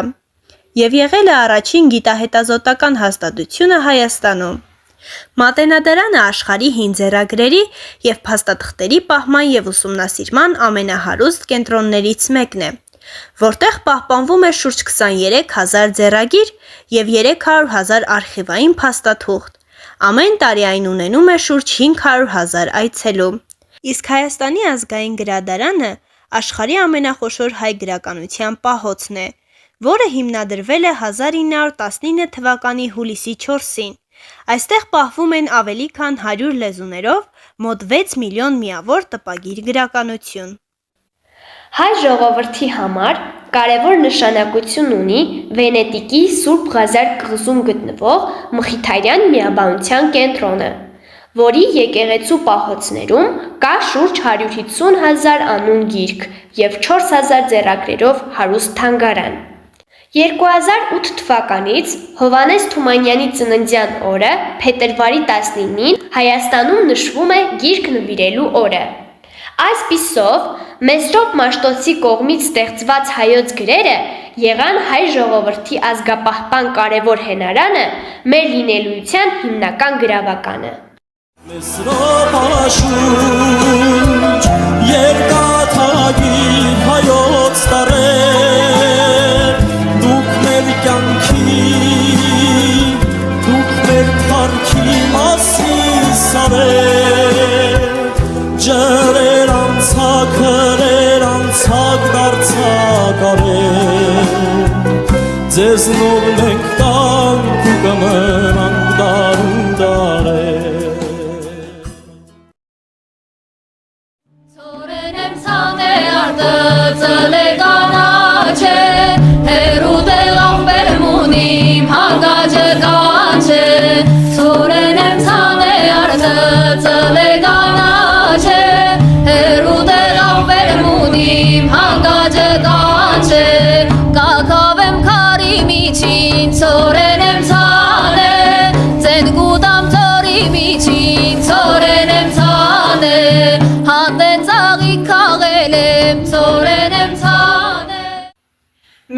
և եղել է առաջին գիտահետազոտական հաստատությունը Հայաստանում։ Մատենադարանը աշխարհի հին ձեռագրերի և փաստաթղթերի պահման և ուսումնասիրման ամենահարուստ կենտրոններից մեկն է, որտեղ պահպանվում է շուրջ 23,000 ձեռագիր և 300,000 արխիվային փաստաթուղթ, ամեն տարի այն ունենում է շուրջ 500,000 այցելու։ Իսկ Հայաստանի ազգային գրադարանը աշխարհի ամենախոշոր հայ գրականության պահոցն է, որը հիմնադրվել է 1919 թվականի հուլիսի 4-ին։ Այստեղ պահվում են ավելի քան 100 լեզուներով մոտ 6 միլիոն միավոր տպագիր գրականություն։ Հայ ժողովրդի համար կարևոր նշանակություն ունի Վենետիկի Սուրբ Ղազար կղզում գտնվող Մխիթարյան միաբանության կենտրոնը, որի եկեղեցու պահոցներում կա շուրջ 150,000 անուն գիրք և 4,000 ձեռագրերով հարուստ թանգարան։ 2008 թվականից Հովհաննես Թումանյանի ծննդյան օրը փետրվարի 19-ին Հայաստանում նշվում է գիրք նվիրելու օրը։ Այսպիսով, Մեսրոպ Մաշտոցի կողմից ստեղծված հայոց գրերը եղան հայ ժողովրդի ազգապահպան կարևոր հենարանը, մեր լինելույթյան հիմնական գրավականը։ Մեսրոպ աշունչ, երկաթագիր հայոց տարեր, դուք մեր կյանքի, դուք մեր թարքի մասին սարեր, ջրեր անցակ, հրեր անցակ դարձակ արեր, ձեզ նոր մենք տանք ու կմնանք դարում դարեր։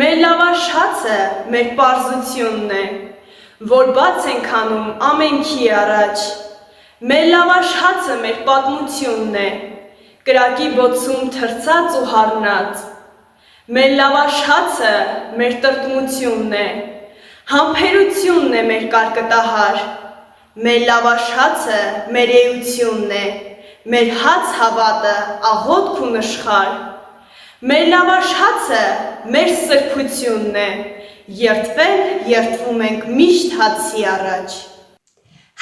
Մեր լավաշացը մեր պարզությունն է, որ բաց ենք անում ամենքի առաջ։ Մեր լավաշացը մեր պատմությունն է, կրակի բոցում թրծած ու հարնած։ Մեր լավաշացը մեր տրտմությունն է, համբերությունն է մեր կարկտահար։ Մեր լավաշացը մեր էությունն է, մեր հաց հավատը աղոթք ու նշխար։ Մեր լավաշացը մեր սրբությունն է, երդվել երդվում ենք միշտ հացի առաջ։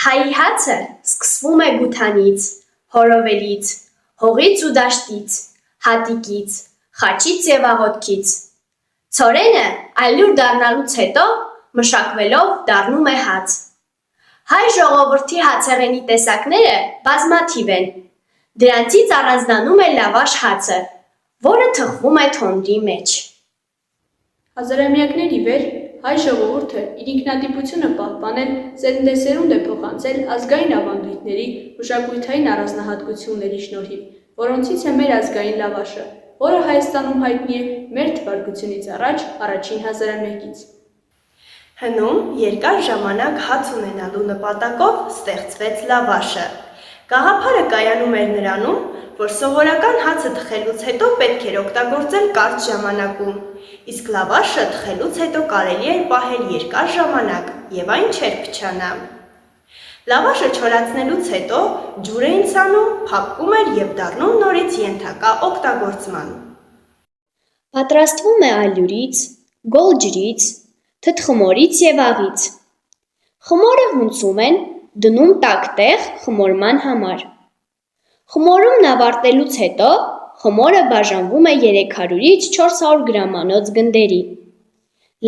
Հայի հացը սկսվում է գութանից, հորովելից, հողից ու դաշտից, հատիկից, խաչից և աղոթքից։ Ցորենը այլուր դառնալուց հետո մշակվելով դառնում է հաց։ Հայ ժողովրդի հացեղենի տեսակները բազմաթիվ են։ Դրանցից առանձնանում է լավաշ հացը, որը թխվում է թոնրի մեջ։ Հազարամյակներ ի վեր հայ ժողովուրդը իր ինքնատիպությունը պահպանել սերնդեսերունդ է փոխանցել ազգային ավանդույթների մշակութային առանձնահատկությունների շնորհիվ, որոնցից է մեր ազգային լավաշը, որը Հայաստանում հայտնի է մեր թվարկությունից առաջ առաջին հազարամյակից։ Հնում երկար ժամանակ հաց ունենալու նպատակով ստեղծվեց լավաշը։ Գաղափարը կայանում էր նրանում, որ սովորական հացը թխելուց հետո պետք էր օգտագործել կարճ ժամանակում, իսկ լավաշը թխելուց հետո կարելի էր պահել երկար ժամանակ և այն չէր փչանա։ Լավաշը չորացնելուց հետո ջուր էին ցանում, փափկում էր և դառնում նորից ենթակա օգտագործման։ Պատրաստվում է ալյուրից, գոլ ջրից, թթխմորից և աղից։ Խմորը հունցում են, դնում տաք տեղ խմորման համար։ Խմորումն ավարտելուց հետո խմորը բաժանվում է 300-ից 400 գրամանոց գնդերի։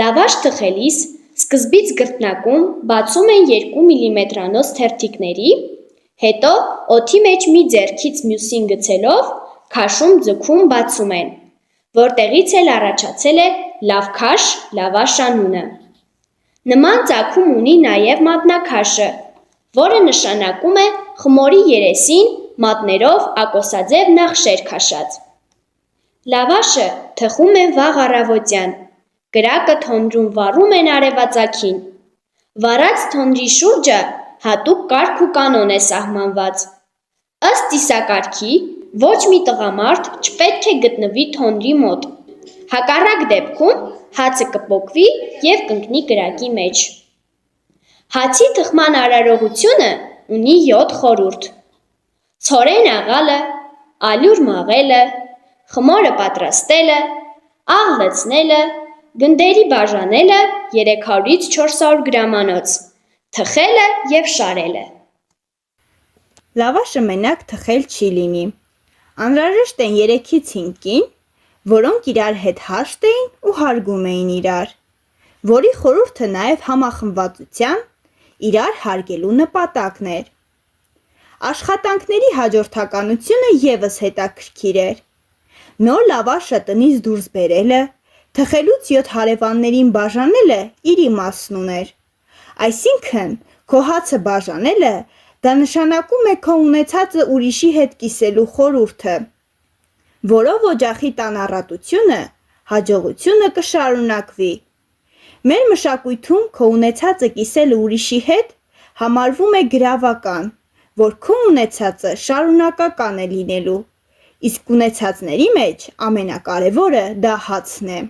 Լավաշ թխելիս սկզբից գրտնակում բացում են 2 մմ-անոց թերթիկների, հետո օդի մեջ մի ձեռքից մյուսին գցելով քաշում ձգում բացում են, որտեղից էլ առաջացել է լավքաշ լավաշ անունը։ Նման ծագում ունի նաև մատնաքաշը, որը նշանակում է խմորի երեսին մատներով ակոսաձև նախշեր քաշած։ Լավաշը թխում են վաղ առավոտյան, կրակը թոնրում վառում են արևածագին։ Վառած թոնրի շուրջը հատուկ կարգ ու կանոն է սահմանված։ Ըստ ծիսակարգի ոչ մի տղամարդ չպետք է գտնվի թոնրի մոտ։ Հակառակ դեպքում հացը կպոկվի և կընկնի կրակի մեջ։ Հացի թխման արարողությունը ունի 7 խորհուրդ։ Ցորեն աղալը, ալյուր մաղելը, խմորը պատրաստելը, աղ լցնելը, գնդերի բաժանելը 300-ից 400 գրամանոց, թխելը և շարելը։ Լավաշը մենակ թխել չի լինի։ Անհրաժեշտ են 3-ից 5 կին, որոնք իրար հետ հաշտ էին ու հարգում էին իրար, որի խորհուրդը նաև համախմբվածության, իրար հարգելու նպատակն էր։ Աշխատանքների հաջորդականությունը ևս հետաքրքիր էր։ Նոր լավաշը տնից դուրս բերելը, թխելուց 7 հարևաններին բաժանելը իր իմաստն ուներ։ Այսինքն, քո հացը բաժանելը, դա նշանակում է քո ունեցածը ուրիշի հետ կիսելու խորհուրդը, որով օջախի տանառատությունը, հաջողությունը կշարունակվի։ Մեր մշակույթում քո ունեցածը կիսելը ուրիշի հետ համարվում է գրավական, որ քո ունեցածը շարունակական է լինելու, իսկ ունեցածների մեջ ամենակարևորը դա հացն է։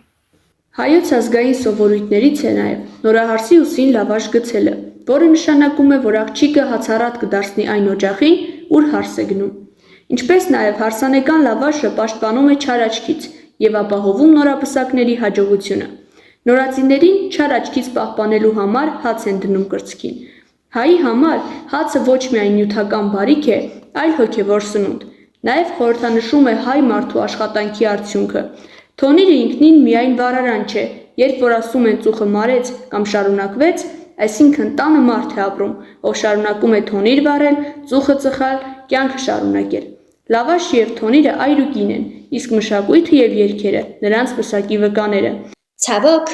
Հայոց ազգային սովորույթներից է նաև նորահարսի ուսին լավաշ գցելը, որը նշանակում է, որ աղջիկը հացառատ կդարձնի այն օջախին, ուր հարս է գնում։ Ինչպես նաև հարսանեկան լավաշը պաշտպանում է չար աչքից և ապահովում նորապսակների հաջողությունը։ Նորածիներին չար աչքից պահպանելու համար հաց են դնում կրծքին։ Հայի համար հացը ոչ միայն նյութական բարիք է, այլ հոգևոր սնունդ։ Նաև խորհրդանշում է հայ մարդու աշխատանքի արդյունքը։ Թոնիրը ինքնին միայն վառարան չէ, երբ որ ասում են ծուխը մարեց կամ շարունակվեց, այսինքն տանը մարդ է ապրում, ով շարունակում է թոնիր վառել, ծուխը ծխալ, կյանքը շարունակել։ Լավաշը և թոնիրը այր ու կին են, իսկ մշակույթը և երգերը նրանց պսակի վկաները։ Ցավոք,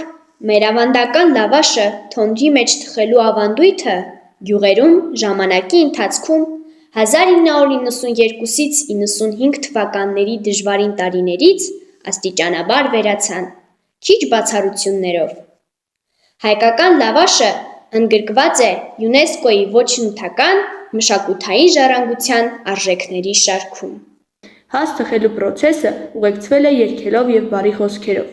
մեր ավանդական լավաշը թոնրի մեջ թխելու ավանդույթը գյուղերում ժամանակի ընթացքում 1992-ից 95 թվականների դժվարին տարիներից աստիճանաբար վերացան, քիչ բացառություններով։ Հայկական լավաշը ընդգրկված է ՅՈՒՆԵՍԿՕ-ի ոչնյութական մշակութային ժառանգության արժեքների շարքում։ Հաց թխելու պրոցեսը ուղեկցվել է երգելով և բարի խոսքերով։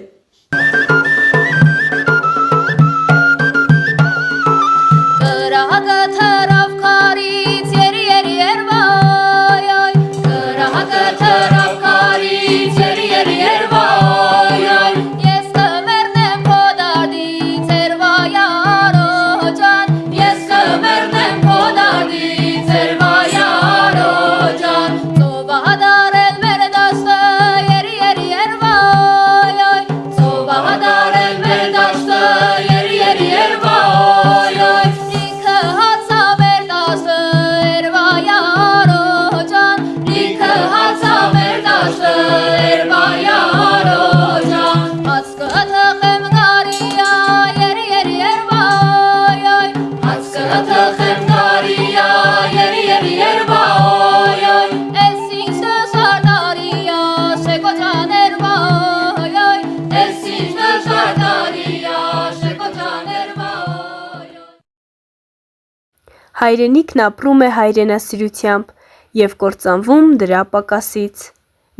Հայրենիքն ապրում է հայրենասիրությամբ և կործանվում դրա պակասից։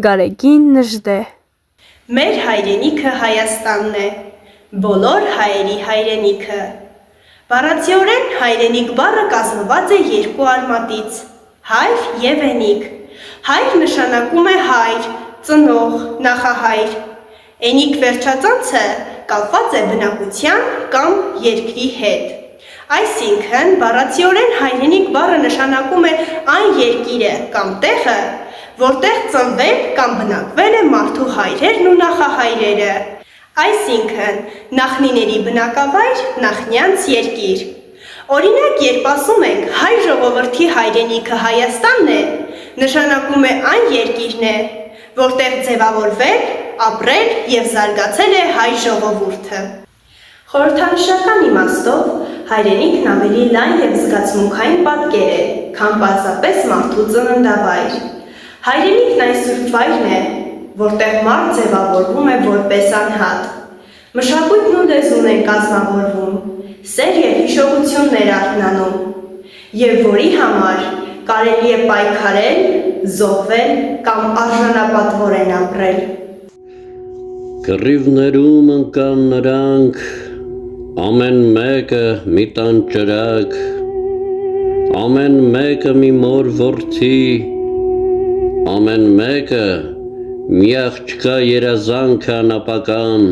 Գարեգին Նժդեհ։ Մեր հայրենիքը Հայաստանն է, բոլոր հայերի հայրենիքը։ Բառացիորեն հայրենիք բառը կազմված է երկու արմատից՝ հայր և էնիկ։ Հայր նշանակում է հայր, ծնող, նախահայր։ Էնիկ վերջածանցը կապված է բնակության կամ երկրի հետ։ Այսինքն, բառացիորեն հայրենիք բառը նշանակում է այն երկիրը կամ տեղը, որտեղ ծնվել կամ բնակվել է մարդու հայրերն ու նախահայրերը։ Այսինքն, նախնիների բնակավայր նախնյանց երկիր։ Օրինակ, երբ ասում ենք հայ ժողովրդի հայրենիքը Հայաստանն է, նշանակում է այն երկիրն է, որտեղ ձևավորվել, ապրել և զարգացել է հայ ժողովուրդը։ Խորհրդանշական իմաստով հայրենիքն ավելի լայն և զգացմունքային պատկեր է, քան պարզապես մարդու ծննդավայր։ Հայրենիքն այն սուրբ վայրն է, որտեղ մարդ ձևավորվում է որպես անհատ։ Մշակույթն ու լեզուն են կազմավորվում, սեր և հիշողություններ արթնանում, և որի համար կարելի է պայքարել, զոհվել կամ արժանապատվորեն ապրել։ Կռիվներում ընկան նրանք, ամեն մեկը մի տան ճրագ, ամեն մեկը մի մոր որդի, ամեն մեկը մի աղջկա երազանք անապական,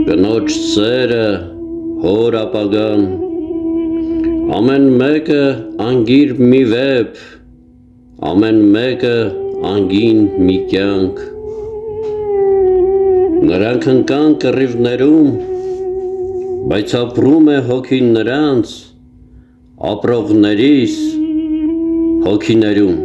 կնոջ սերը, հոր ապագան, ամեն մեկը անգիր մի վեպ, ամեն մեկը անգին մի կյանք։ Նրանք ընկան կռիվներում, բայց ապրում է հոգին նրանց, ապրողներիս, հոգիներում։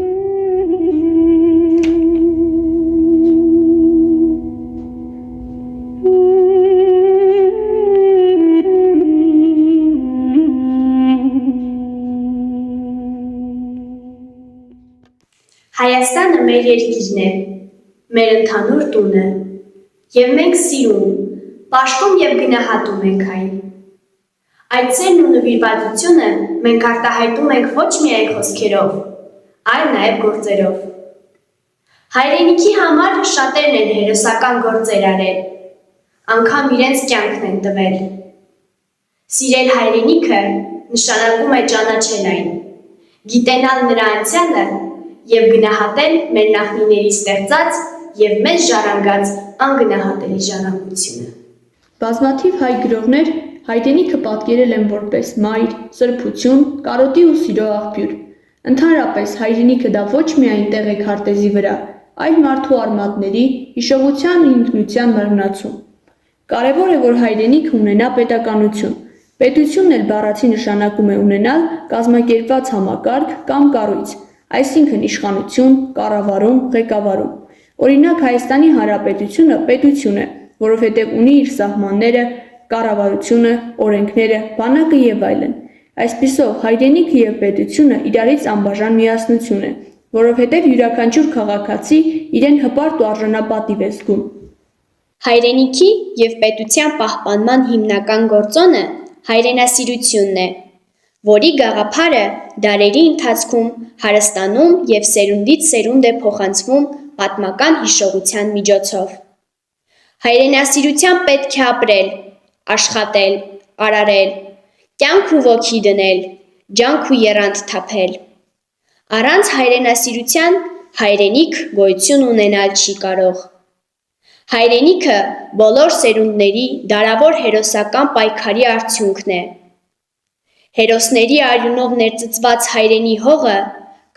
Հայաստանը մեր երկիրն է, մեր ընդհանուր տունը, եւ մենք սիրում, պաշտում եւ գնահատում ենք այն։ Այդ սերն ու նվիրվածությունը մենք արտահայտում ենք ոչ միայն խոսքերով, այլ նաեւ գործերով։ Հայրենիքի համար շատերն են հերոսական գործեր արել, անգամ իրենց կյանքն են տվել։ Սիրել հայրենիքը նշանակում է ճանաչել այն, գիտենալ նրա անցյալը եւ գնահատել մեր նախնիների ստեղծած եւ մեզ ժառանգած անգնահատելի ժառանգությունը։ Բազմաթիվ հայ գրողներ հայրենիքը պատկերել են որպես մայր, սրբություն, կարոտի ու սիրո աղբյուր։ Ընդհանրապես հայրենիքը դա ոչ միայն տեղ է քարտեզի վրա, այլ մարդու արմատների, հիշողության ու ինքնության մռնացում։ Կարևոր է, որ հայրենիքը ունենա պետականություն։ Պետությունն էլ բառացի նշանակում է ունենալ կազմակերպված համակարգ կամ կառույց, այսինքն իշխանություն, կառավարում, ղեկավարում։ Օրինակ Հայաստանի Հանրապետությունը պետություն է, որովհետև ունի իր սահմանները, կառավարությունը, օրենքները, բանակը եւ այլն։ Այսպիսով հայրենիքը եւ պետությունը իրարից անբաժան միասնություն է, որովհետև յուրաքանչյուր քաղաքացի իրեն հպարտ ու արժանապատիվ է զգում։ Հայրենիքի եւ պետության պահպանման հիմնական գործոնը հայրենասիրությունն է, որի գաղափարը դարերի ընթացքում հարստանում եւ սերունդից սերունդ է փոխանցվում պատմական հիշողության միջոցով։ Հայրենասիրության պետք է ապրել, աշխատել, արարել, կյանք ու ոգի դնել, ջանք ու եռանդ թափել։ Առանց հայրենասիրության հայրենիք գոյություն ունենալ չի կարող։ Հայրենիքը բոլոր սերունդների դարավոր հերոսական պայքարի արդյունքն է։ Հերոսների արյունով ներծծված հայրենի հողը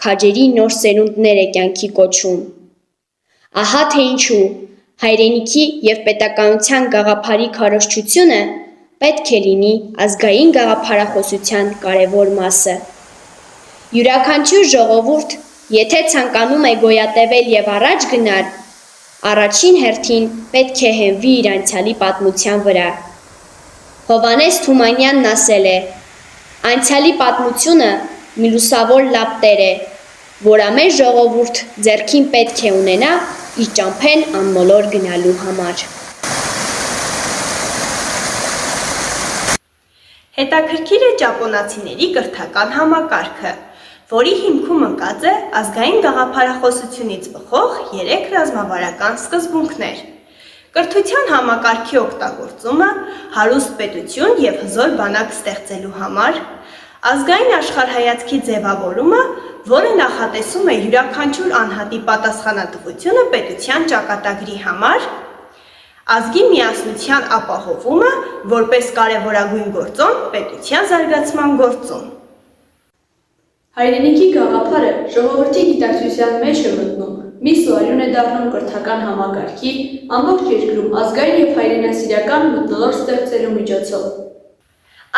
քաջերի նոր սերունդներ է կյանքի կոչում։ Ահա թե ինչու հայրենիքի եւ պետականության գաղափարի քարոզչությունը պետք է լինի ազգային գաղափարախոսության կարևոր մասը։ Յուրաքանչյուր ժողովուրդ, եթե ցանկանում է գոյատևել եւ առաջ գնալ, առաջին հերթին պետք է հենվի իր անցյալի պատմության վրա։ Հովհաննես Թումանյանն ասել է. «Անցյալի պատմությունը մի լուսավոր լապտեր է, որ ամեն ժողովուրդ ձեռքին պետք է ունենա իր ճամփեն անմոլոր գնալու համար»։ Հետաքրքիր է ճապոնացիների կրթական համակարգը, որի հիմքում ընկած է ազգային գաղափարախոսությունից բխող 3 ռազմավարական սկզբունքներ։ Կրթության համակարգի օգտագործումը, հարուստ պետություն եւ հզոր բանակ ստեղծելու համար, ազգային աշխարհայացքի ձևավորումը, որը նախատեսում է յուրաքանչյուր անհատի պատասխանատվությունը պետության ճակատագրի համար, ազգի միասնության ապահովումը, որպես կարևորագույն գործոն պետության զարգացման գործում։ Հայրենիքի գաղափարը ժողովրդի գիտակցության մեջ է մտնում, միս ու արյուն է դառնում կրթական համակարգի, ամբողջ երկրում ազգային եւ հայրենասիրական մթնոլորտ ստեղծելու միջոցով։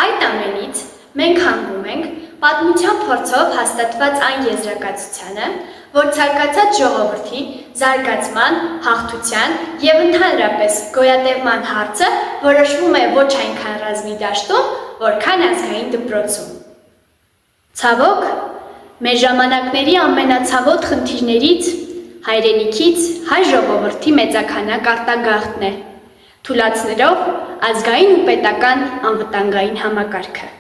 Այդ ամենից մենք հանգում ենք պատմության փորձով հաստատված այն եզրակացությանը, որ ցանկացած ժողովրդի զարգացման, հաղթության եւ ընդհանրապես գոյատևման հարցը որոշվում է ոչ այնքան ռազմի դաշտում, որքան ազգային դպրոցում։ Ցավոք, մեր ժամանակների ամենացավոտ խնդիրներից հայրենիքից հայ ժողովրդի մեծաքանակ արտագաղթն է, թուլացնելով ազգային ու պետական անվտանգային համակարգը։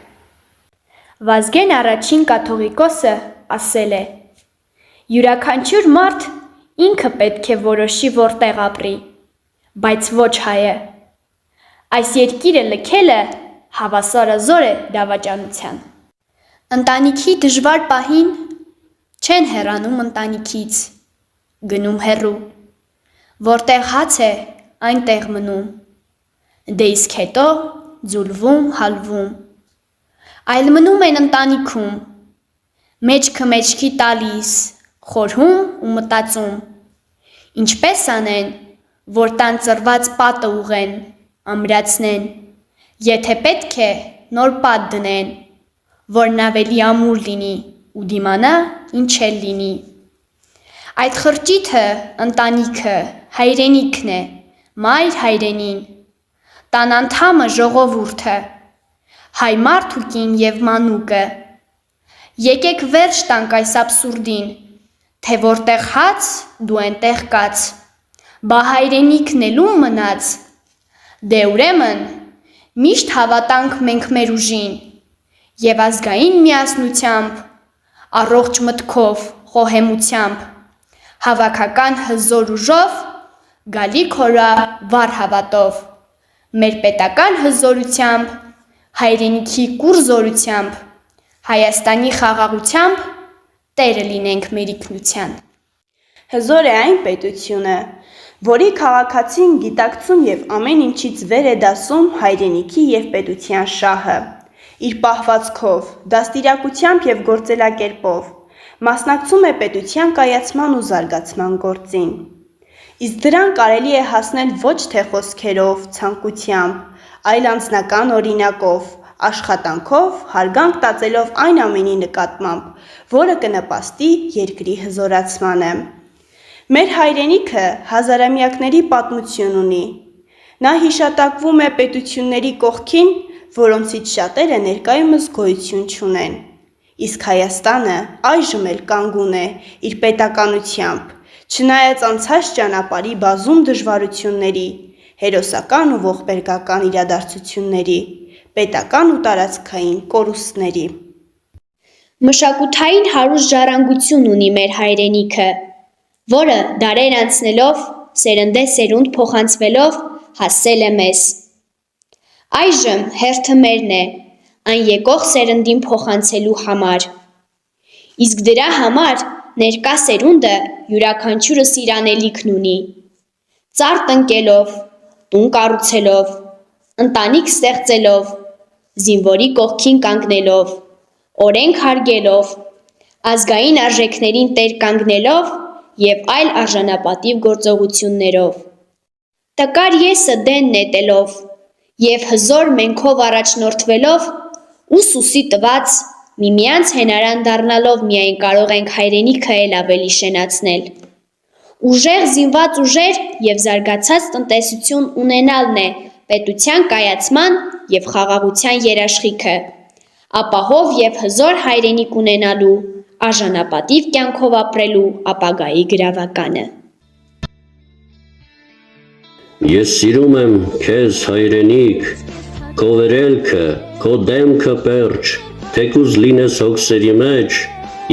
Վազգեն առաջին կաթողիկոսը ասել է. «Յուրաքանչյուր մարդ ինքը պետք է որոշի որտեղ ապրի, բայց ոչ հայը։ Այս երկիրը լքելը հավասարազոր է դավաճանության»։ Ընտանիքի դժվար պահին չեն հեռանում ընտանիքից, գնում հեռու, որտեղ հաց է, այնտեղ մնում, դե իսկ հետո ձուլվում, հալվում, այլ մնում են ընտանիքում, մեջքը մեջքի տալիս, խորհում ու մտածում, ինչպես անեն, որ տան ծրված պատը ուղեն, ամրացնեն, եթե պետք է նոր պատ դնեն, որն ավելի ամուր լինի, ու դիմանա ինչ էլ լինի։ Այդ խրճիթը ընտանիքը, հայրենիքն է, մայր հայրենին, տան անդամը ժողովուրդը, հայ մարդուկին եւ մանուկը։ Եկեք վերջ տանք այս աբսուրդին, թե որտեղ հաց, դու այնտեղ կաց, բա հայրենիքն էլ ում մնաց, դե ուրեմն միշտ հավատանք մենք մեր ուժին եւ ազգային միասնությամբ, առողջ մտքով, խոհեմությամբ, հավաքական հզոր ուժով, գալիք հորա վառ հավատով, մեր պետական հզորությամբ, հայրենիքի կուր զորությամբ, Հայաստանի խաղաղությամբ տերը լինենք մեր ինքնության։ Հզոր է այն պետությունը, որի քաղաքացին գիտակցում եւ ամեն ինչից վեր է դասում հայրենիքի եւ պետության շահը, իր պահվածքով, դաստիարակությամբ եւ գործելակերպով, մասնակցում է պետության կայացման ու զարգացման գործին։ Իսկ դրան կարելի է հասնել ոչ թե խոսքերով, ցանկությամբ, այլ անձնական օրինակով, աշխատանքով, հարգանք տածելով այն ամենի նկատմամբ, որը կնպաստի երկրի հզորացմանը։ Մեր հայրենիքը հազարամյակների պատմություն ունի։ Նա հիշատակվում է պետությունների կողքին, որոնցից շատերը ներկայումս գոյություն չունեն։ Իսկ Հայաստանը այժմ էլ կանգուն է իր պետականությամբ, չնայած անցած ճանապարհի բազում դժվարությունների, հերոսական ու ողբերգական իրադարձությունների, պետական ու տարածքային կորուստների։ Մշակութային հարուստ ժառանգություն ունի մեր հայրենիքը, որը դարեր անցնելով, սերնդե սերունդ փոխանցվելով հասել է մեզ։ Այժմ հերթը մերն է, այն եկող սերնդին փոխանցելու համար։ Իսկ դրա համար ներկա սերունդը յուրաքանչյուրս իր անելիքն ունի։ Ծառ տնկելով, տուն կառուցելով, ընտանիք ստեղծելով, զինվորի կողքին կանգնելով, օրենք հարգելով, ազգային արժեքներին տեր կանգնելով եւ այլ արժանապատիվ գործողություններով։ Տկար եսը դեն նետելով եւ հզոր մենքով առաջնորդվելով ու սուսի տված միմյանց հենարան դառնալով միայն կարող ենք հայրենիքը էլ ավելի շենացնել։ Ուժեղ զինված ուժեր եւ զարգացած տնտեսություն ունենալն է պետության կայացման եւ խաղաղության երաշխիքը, ապահով եւ հզոր հայրենիք ունենալու, արժանապատիվ կյանքով ապրելու ապագայի գրավականը։ Ես սիրում եմ քեզ հայրենիք, քո վերելքը, քո դեմքը պերճ, թեկուզ լինես հոգսերի մեջ,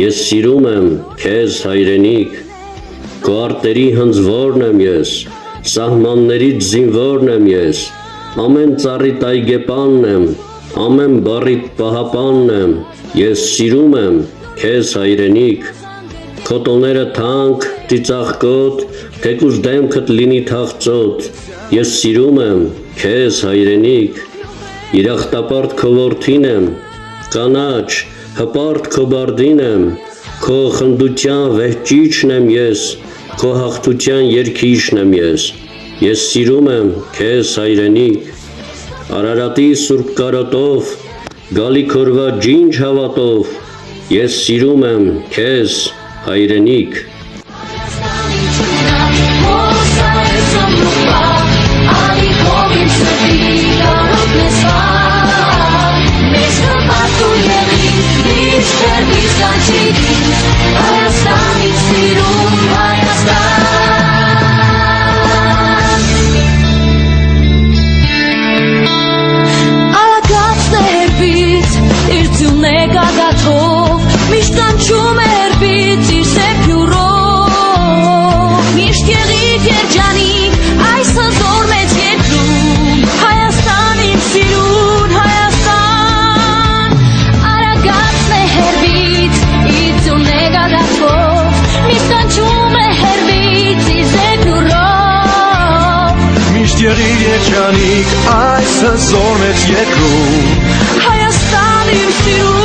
ես սիրում եմ քեզ հայրենիք, քո արտերի հնձվորն եմ ես, սահմաններից զինվորն եմ ես, ամեն ծառիդ այգեպանն եմ, ամեն բառիդ պահապանն եմ, ես սիրում եմ քեզ հայրենիք, քո տոները թանկ, ծիծաղկոտ, թեկուզ դեմքդ լինի թախծոտ, ես սիրում եմ քեզ հայրենիք, իրախտապարտ քո որդին եմ, կանաչ, հպարտ քո բարդին եմ, քո խնդության վեհճիչն եմ ես, քո հաղթության երգիչն եմ ես սիրում եմ քեզ հայրենիք, Արարատի սուրբ կարոտով, գալիք օրվա ջինջ հավատով, ես սիրում եմ քեզ հայրենիք։ Երջանիկ այս հզոր մեծ երկրում Հայաստան իմ սիրում